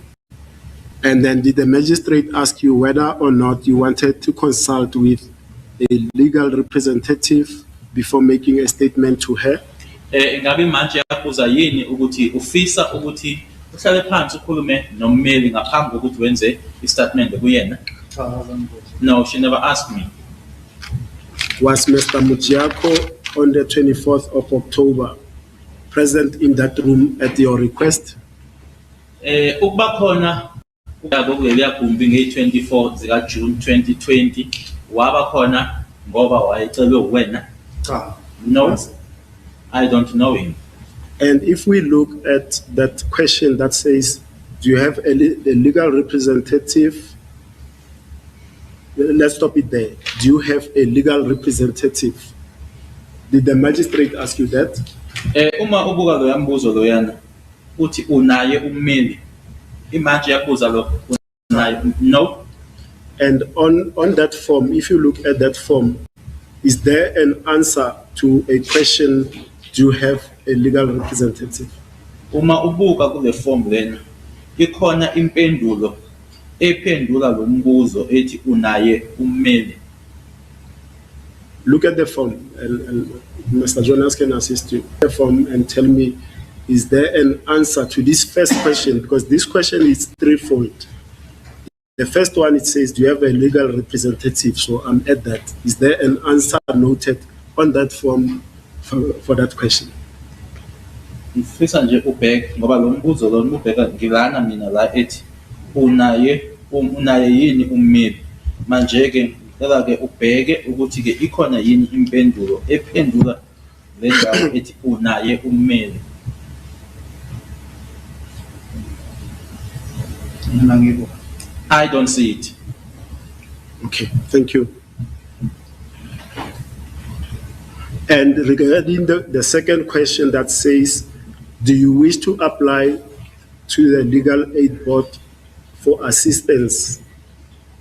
And then did the magistrate ask you whether or not you wanted to consult with a legal representative before making a statement to her? Ingabe manje yabuza yini ukuthi ufisa ukuthi uhlale phansi ukhulume nommeli ngaphambi kokuthi wenze istatement kuyena? Cha ngazimbuza. No, she never asked me. Was Mr. Mjiako on the 24th of October present in that room at your request? Ukuba khona yabo kuleliya gumbi nge-24 zika June 2020 waba khona ngoba wayecelwe uwena? Cha. No, I don't know him. And if we look at that question that says, do you have a legal representative? Let's stop it there. Do you have a legal representative? Did the magistrate ask you that? Uma ubuka lo yambuzo loyana uthi unaye ummeli imanje yabuza lo unaye? No. And on that form, if you look at that form, is there an answer to a question, do you have a legal representative? Uma ubuka kule form lena ikhona impendulo ephendula lo mbuzo ethi unaye ummeli. Look at the form, and Mr. Jonas can assist you. The form and tell me, is there an answer to this first question? Because this question is threefold. The first one, it says, do you have a legal representative? So I'm at that. Is there an answer noted on that form for that question? Ngifisa nje ubheke ngoba lo mbuzo lo ubheka ngilana mina la ethi unaye yini ummeli. Manje ke ngicela ke ubheke ukuthi ke ikhona yini impendulo ephendula le ndawo ethi unaye ummeli. Mina ngibuka. I don't see it. Okay, thank you. And regarding the second question that says, do you wish to apply to the Legal Aid Board for assistance?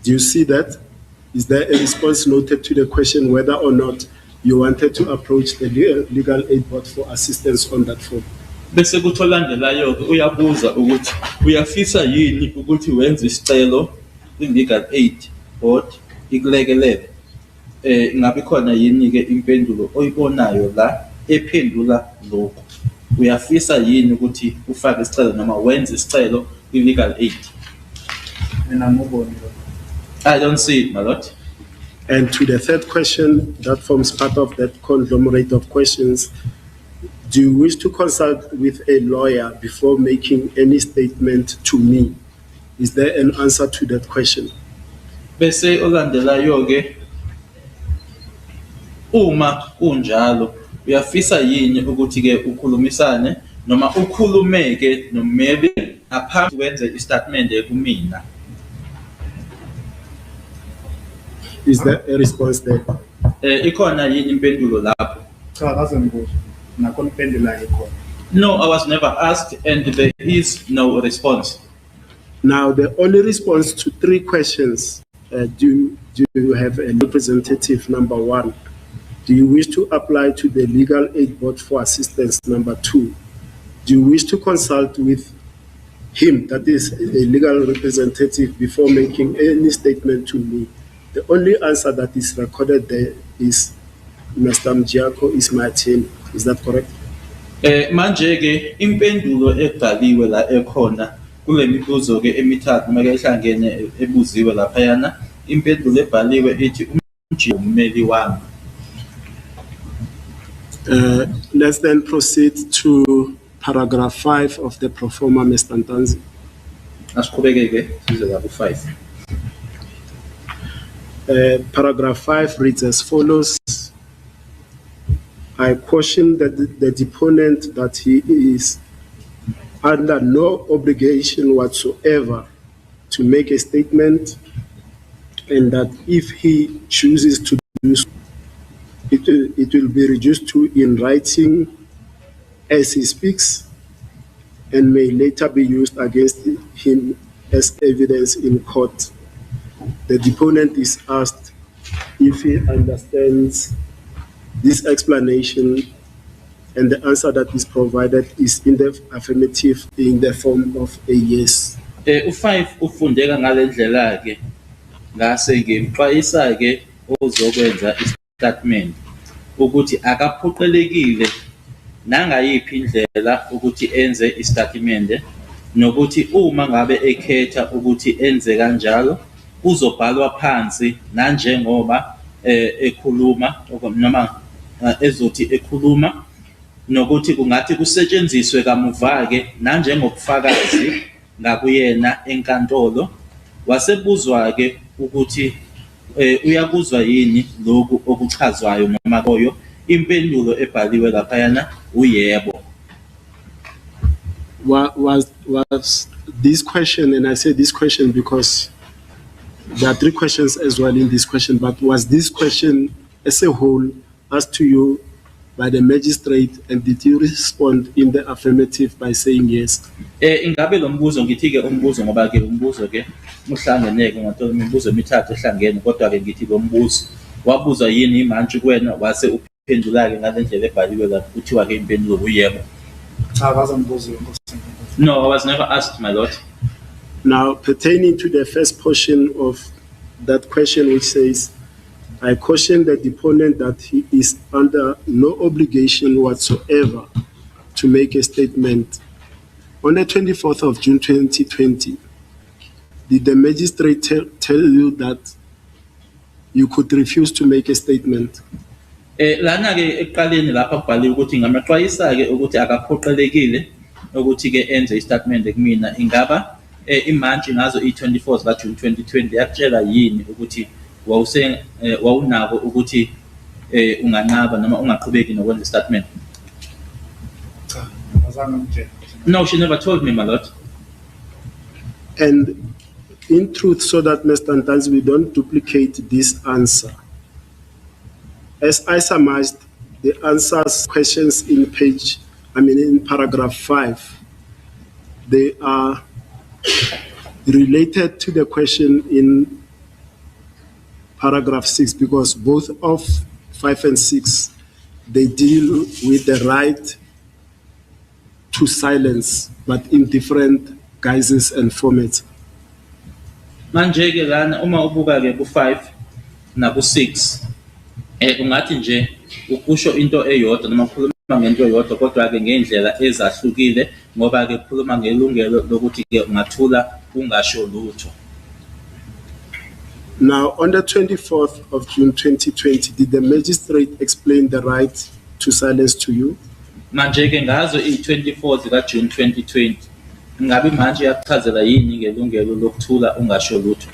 Do you see that? Is there a response noted to the question whether or not you wanted to approach the Legal Aid Board for assistance on that form? Bese kutholandelayo ke uyabuza ukuthi uyafisa yini ukuthi wenze isicelo legal aid board ikulekelele. Ngabe khona yini ke impendulo oyibonayo la ephendula lokho? Uyafisa yini ukuthi ufake isicelo noma wenze isicelo legal aid? Mina ngiboni lo. I don't see it, my lord. And to the third question, that forms part of that conglomerate of questions. Do you wish to consult with a lawyer before making any statement to me? Is there an answer to that question? Bese olandelayo ke uma kunjalo uyafisa yini ukuthi ke ukhulumisane noma ukhulumeke nommeli ngaphambi wenze istatement kumina? Is there a response there? Ikhona yini impendulo lapho? Cha ngazimbuza. Nakho impendula ikhona. No, I was never asked and there is no response. Now, the only response to three questions, do you have a representative, number one? Do you wish to apply to the Legal Aid Board for assistance, number two? Do you wish to consult with him, that is a legal representative, before making any statement to me? The only answer that is recorded there is Mr. Mjiako is my attorney. Is that correct? Manje ke impendulo ebhaliwe la ekhona kule mibuzo ke emithathu make ihlangene ebuziwe lapha yana impendulo ebhaliwe ethi ummeli wami. Let's then proceed to paragraph 5 of the pro forma, Mr. Ntanzi. Asiqhubeke-ke size la ku-5. Paragraph 5 reads as follows. I caution the deponent that he is under no obligation whatsoever to make a statement, and that if he chooses to do so, it will be reduced to in writing as he speaks and may later be used against him as evidence in court. The deponent is asked if he understands this explanation, and the answer that is provided is in the affirmative in the form of a yes. U5 ufundeka ngalendlela-ke ngase ngimxwayisa-ke ozokwenza istatement ukuthi akaphoqelekile nangayiphi indlela ukuthi enze istatimende, nokuthi uma ngabe ekhetha ukuthi enze kanjalo uzobhalwa phansi nanjengoba ekhuluma noma ezothi ekhuluma, nokuthi kungathi kusetshenziswe kamuva-ke nanjengobufakazi ngakuyena enkantolo. Wasebuzwa-ke ukuthi uyakuzwa yini lokhu okuchazwayo noma koyo. Impendulo ebhaliwe laphayana uyebo. Was this question, and I say this question because there are 3 questions as well in this question, but was this question as a whole asked to you by the magistrate, and did you respond in the affirmative by saying yes? Ingabe lo mbuzo ngithi-ke umbuzo ngoba-ke umbuzo-ke uhlangeneke ngathola imibuzo emithathu ehlangene, kodwa-ke ngithi lo mbuzo wabuzwa yini imantshi kuwena wase uphendula-ke ngale ndlela ebhaliwe la kuthiwa-ke impendulo uyebo. Cha, akazangibuza inkosi. No, I was never asked, my lord. Now, pertaining to the first portion of that question, which says, I caution the deponent that he is under no obligation whatsoever to make a statement. On the 24th of June 2020, did the magistrate tell you that you could refuse to make a statement? Lana-ke ekuqaleni lapha kubhaliwe ukuthi ngamaxwayisa-ke ukuthi akaphoqelekile ukuthi-ke enze istatimende kumina. Ingaba imantshi ngazo i-24 zikaJune 2020 yakutshela yini ukuthi wawunako ukuthi unganqaba noma ungaqhubeki nokwenza istatement? Cha, azange ngitshele. No, she never told me, my lord. And in truth, so that Mr. Ntanzi, we don't duplicate this answer, as I summarized the answers questions in in paragraph 5, they are related to the question in paragraph 6, because both of 5 and 6, they deal with the right to silence, but in different guises and formats. Manje-ke lana uma ubuka-ke ku-5 naku-6 ungathi nje ukusho into eyodwa noma ukhuluma ngento eyodwa, kodwa-ke ngendlela ezahlukile, ngoba-ke ukhuluma ngelungelo lokuthi-ke ungathula ungasho lutho. Now, on the 24th of June 2020, did the magistrate explain the right to silence to you? Manje-ke ngazo i-24 zikaJune 2020, ngabe manje yakuchazela yini ngelungelo lokuthula ungasho lutho?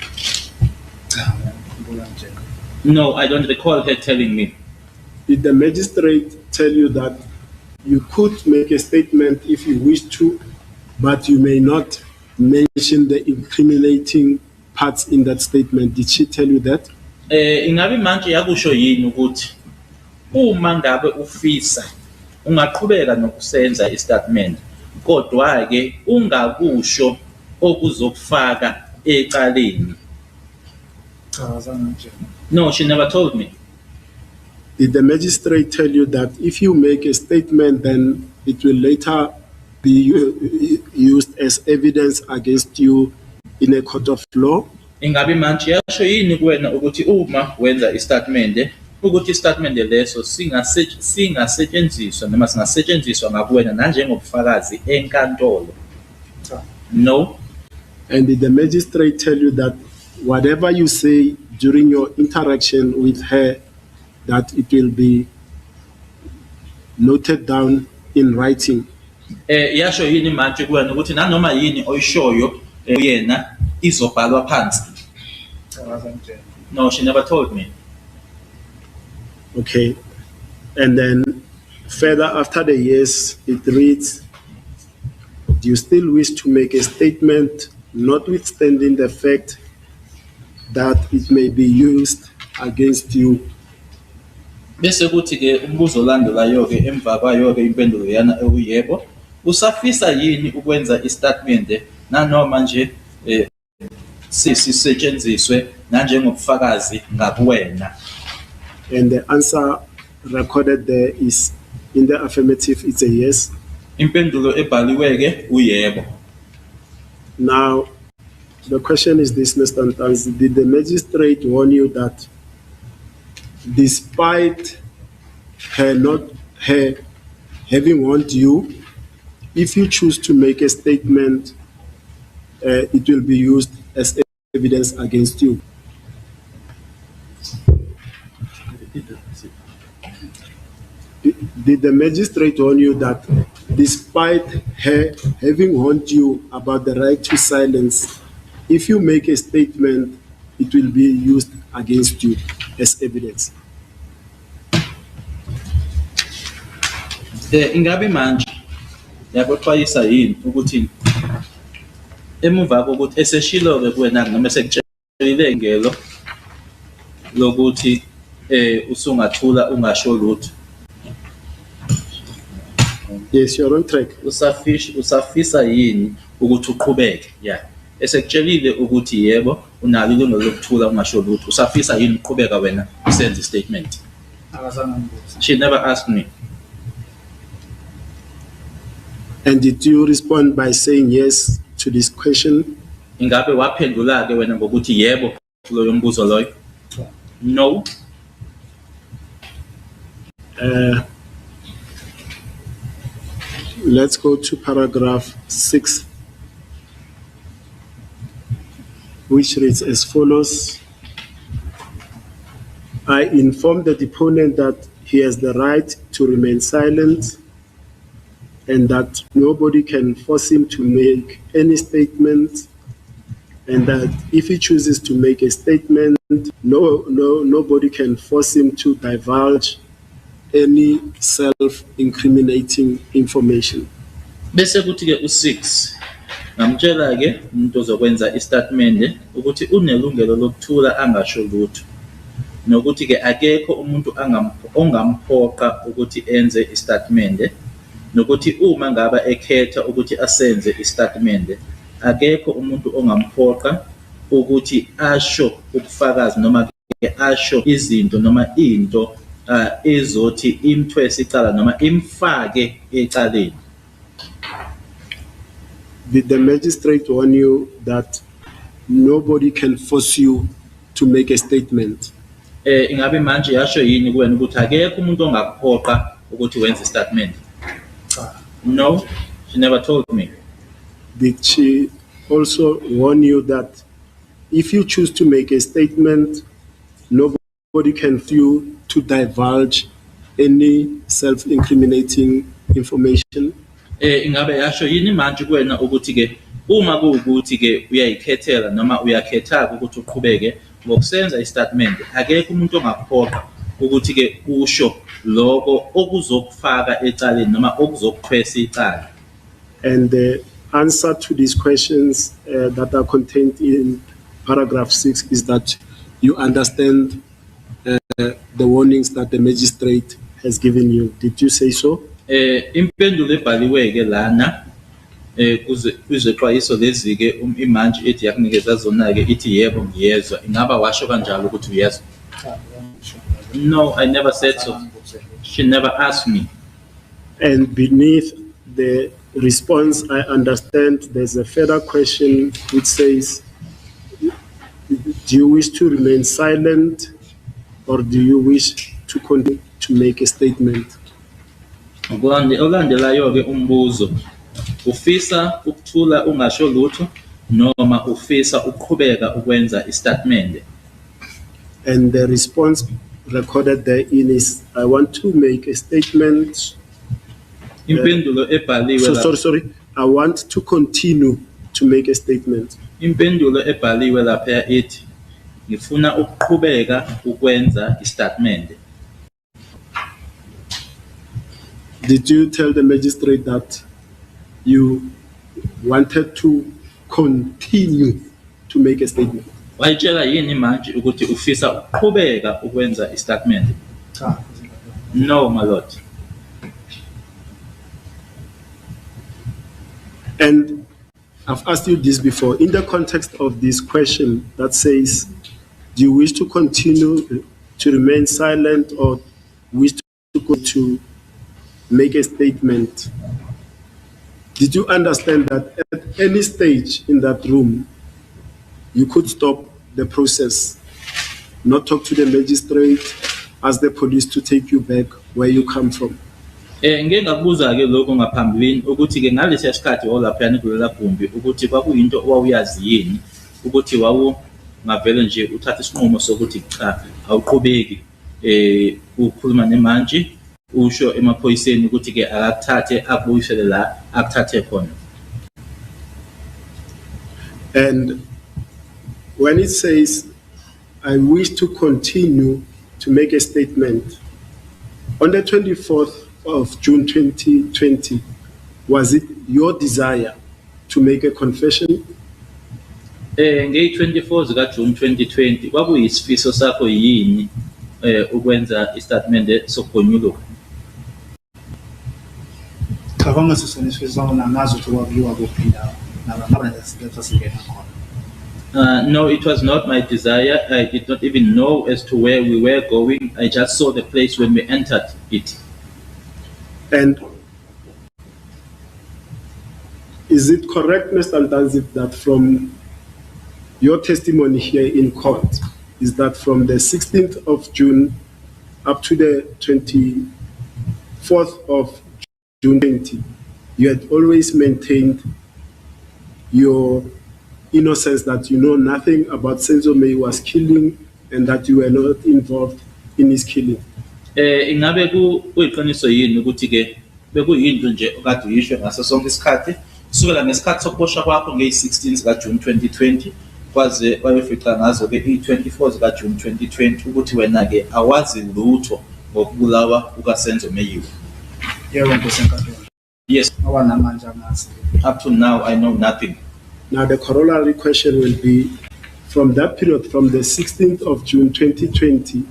Cha, ngikhumbula nje. No, I don't recall her telling me. Did the magistrate tell you that you could make a statement if you wish to, but you may not mention the incriminating parts in that statement? Did she tell you that? Ingabe manje yakusho yini ukuthi uma ngabe ufisa ungaqhubeka nokusenza istatement, kodwa-ke ungakusho okuzokufaka ecaleni? Cha, azange ngitshele. No, she never told me. Did the magistrate tell you that if you make a statement, then it will later be used as evidence against you in a court of law? Ingabe manje yasho yini kuwena ukuthi uma wenza istatement ukuthi istatement leso singasetshenziswa noma singasetshenziswa ngakuwena nanjengobufakazi enkantolo? Cha. No. And did the magistrate tell you that whatever you say during your interaction with her, that it will be noted down in writing. Yasho yini manje kuwena ukuthi nanoma yini oyishoyo uyena izobhalwa phansi? No, she never told me. Okay. And then further after the years, it reads, do you still wish to make a statement notwithstanding the fact that it may be used against you? Bese kuthi ke umbuzo olandelayo ke emva kwayo ke impendulo yana ewuyebo, usafisa yini ukwenza istatement nanoma nje sisetshenziswe nanjengobufakazi ngakuwena? And the answer recorded there is in the affirmative, it's a yes. Impendulo ebhaliwe ke uyebo. Now, the question is this, Mr. Ntanzi, did the magistrate warn you that despite her having warned you, if you choose to make a statement, it will be used as evidence against you? Did the magistrate warn you that despite her having warned you about the right to silence, if you make a statement, it will be used against you as evidence? Ingabe manje yakuxwayisa yini ukuthi emuva kokuthi eseshilo ke kuwena noma sekutshelile ngelo lokuthi usungathula ungasho lutho? Yes, you're on track. Usafisa yini ukuthi uqhubeke? Yeah. Esekutshelile ukuthi yebo unalo ilungelo lokuthula ungasho lutho. Usafisa yini uqhubeka wena usenze statement? She never asked me. And did you respond by saying yes to this question? Ingabe waphendula ke wena ngokuthi yebo kulo mbuzo loyo? No. Let's go to paragraph 6, which reads as follows. I inform the deponent that he has the right to remain silent and that nobody can force him to make any statement, and that if he chooses to make a statement, nobody can force him to divulge any self-incriminating information. Bese kuthi ke u6 ngamtshela ke umuntu ozokwenza istatement ukuthi unelungelo lokuthula angasho lutho, nokuthi ke akekho umuntu ongamphoqa ukuthi enze istatement, nokuthi uma ngaba ekhetha ukuthi asenze istatement akekho umuntu ongamphoqa ukuthi asho ubufakazi noma ke asho izinto noma into ezothi imthwese icala noma imfake ecaleni. Did the magistrate warn you that nobody can force you to make a statement? Ingabe manje yasho yini kuwena ukuthi akekho umuntu ongakuphoqa ukuthi wenze istatement? No, she never told me. Did she also warn you that if you choose to make a statement, nobody can force you to divulge any self-incriminating information? Ingabe yasho yini manje kuwena ukuthi ke uma kuwukuthi ke uyayikhethela noma uyakhetha ukuthi uqhubeke ngokusenza istatement akekho umuntu ongakuphoqa ukuthi ke usho lokho okuzokufaka ecaleni noma okuzokuthwesa icala? And the answer to these questions that are contained in paragraph 6 is that you understand the warnings that the magistrate has given you. Did you say so? Impendulo ebhaliwe ke lana kwizexwayiso lezi ke imanje ethi yakunikeza zona ke ithi yebo ngiyezwa. Ingaba washo kanjalo ukuthi uyezwa? No, I never said so. She never asked me. And beneath the response, I understand there's a further question which says, do you wish to remain silent or do you wish to continue to make a statement? Olandelayo ke umbuzo, ufisa ukuthula ungasho lutho noma ufisa ukuqhubeka ukwenza istatement? And the response recorded therein is, I want to make a statement Impendulo ebhaliwe So lapha. sorry. I want to continue to make a statement. Impendulo ebhaliwe lapha ethi ngifuna ukuqhubeka ukwenza istatement. Did you tell the magistrate that you wanted to continue to make a statement? Wayitshela yini manje ukuthi ufisa ukuqhubeka ukwenza istatement? Cha. No, my lord. And I've asked you this before. In the context of this question that says, do you wish to continue to remain silent or wish to go to make a statement? Did you understand that at any stage in that room, you could stop the process, not talk to the magistrate, ask the police to take you back where you come from? Ngeke ngakubuza ke lokho ngaphambilini ukuthi ke ngalesi sikhathi olaphayana kulela gumbi ukuthi kwakuyinto owawuyazi yini ukuthi ngavele nje uthatha isinqumo sokuthi cha awuqhubeki ukukhuluma nemanje usho emaphoyiseni ukuthi ke akathathe akubuyisele la akuthathe khona. And when it says, I wish to continue to make a statement, on the 24th of June 2020, was it your desire to make a confession? Nge-24 zika June 2020 kwakuyisifiso sakho yini ukwenza istatement sokugonyuluka? Cha kwangasisona isifiso sami namazi ukuthi kwakuyiwa kuphi indawo. Naba sasingena khona. No, it was not my desire. I did not even know as to where we were going. I just saw the place when we entered it. And is it correct, Mr. Ntanzi, that from your testimony here in court, is that from the 16th of June up to the 24th of June 20, you had always maintained your innocence, that you know nothing about Senzo Meyiwa's killing and that you were not involved in his killing? Ingabe kuyiqiniso yini ukuthi ke bekuyinto nje okade uyisho ngaso sonke isikhathi kusukela ngesikhathi sokuboshwa kwakho nge-16 zika June 2020 kwaze wayofica ngazo ke i-24 zika June 2020 ukuthi wena ke awazi lutho ngokubulawa kukaSenzo Meyiwa? Yebo Nkosi enkantolo. Yes, Awanamanje amazi. up to now I know nothing. Now the corollary question will be, from that period, from the 16th of June 2020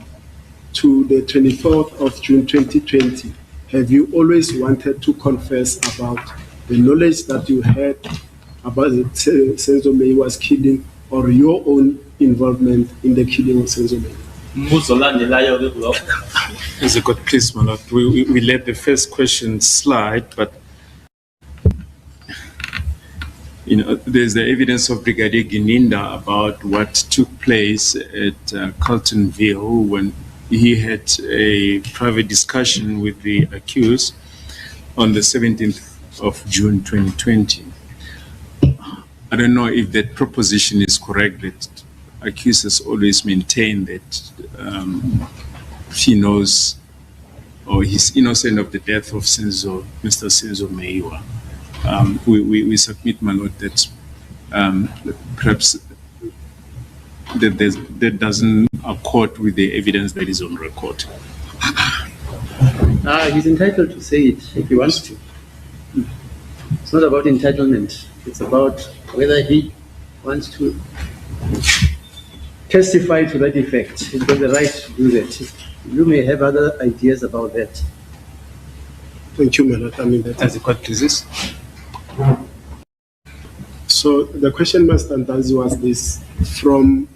to the 24th of June 2020, have you always wanted to confess about the knowledge that you had about the Senzo Meyiwa's killing or your own involvement in the killing of Senzo Meyiwa? Mbuzo landelayo ke kulokho. As a court, please, my lord, we let the first question slide, but you know, there's the evidence of Brigadier Gininda about what took place at Carltonville when he had a private discussion with the accused on the 17th of June 2020. I don't know if that proposition is correct, that accused has always maintained that he knows or he's innocent of the death of Mr. Senzo Meyiwa. We submit, my lord, that perhaps that doesn't accord with the evidence that is on record. He's entitled to say it if he wants to. It's not about entitlement. It's about whether he wants to testify to that effect. He's got the right to do that. You may have other ideas about that. Thank you, my lord. I mean, that As a court, please. So the question, Mr. Ntanzi, was this: from,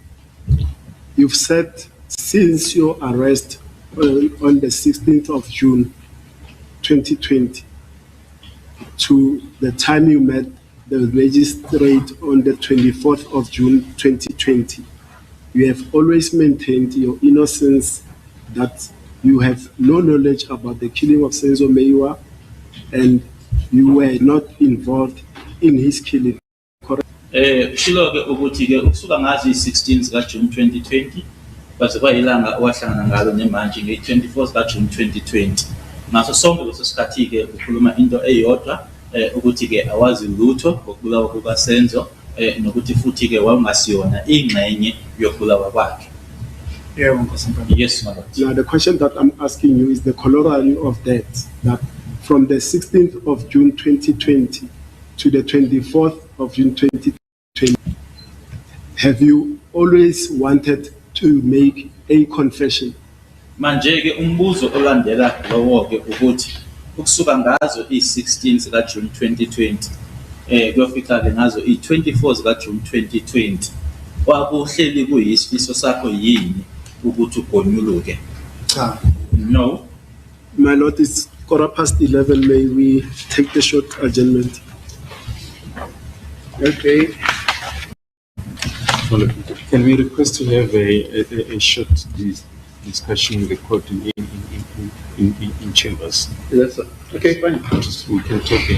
you've said since your arrest on the 16th of June 2020 to the time you met the magistrate on the 24th of June 2020, you have always maintained your innocence, that you have no knowledge about the killing of Senzo Meyiwa and you were not involved in his killing. Shilo ke ukuthi ke ukusuka ngazo i-16 zika June 2020 base kwayilanga owahlangana ngalo nemanje nge-24 zika June 2020 ngaso sonke leso sikhathi-ke ukhuluma into eyodwa ukuthi-ke awazi lutho ngokubulawa kukaSenzo nokuthi futhi-ke wayengasiyona ingxenye yokubulawa kwakhe. Yebo, Nkosi Mpembe. Yes, my lord. Now, the question that I'm asking you is the corollary of that from the 16th of June 2020 to the 24th of June 2020, have you always wanted to make a confession? Manje-ke umbuzo olandela lowo-ke ukuthi ukusuka ngazo i-16 zikaJune 2020 kuyofika-ke ngazo i-24 zikaJune 2020 kwakuhleli kuyisifiso sakho yini ukuthi ugonyuluke? Cha. No. My Lord, it's 11:15. May we take the short adjournment? Okay. Can we request to have a short discussion with the court in chambers? That's okay, fine. We can talk in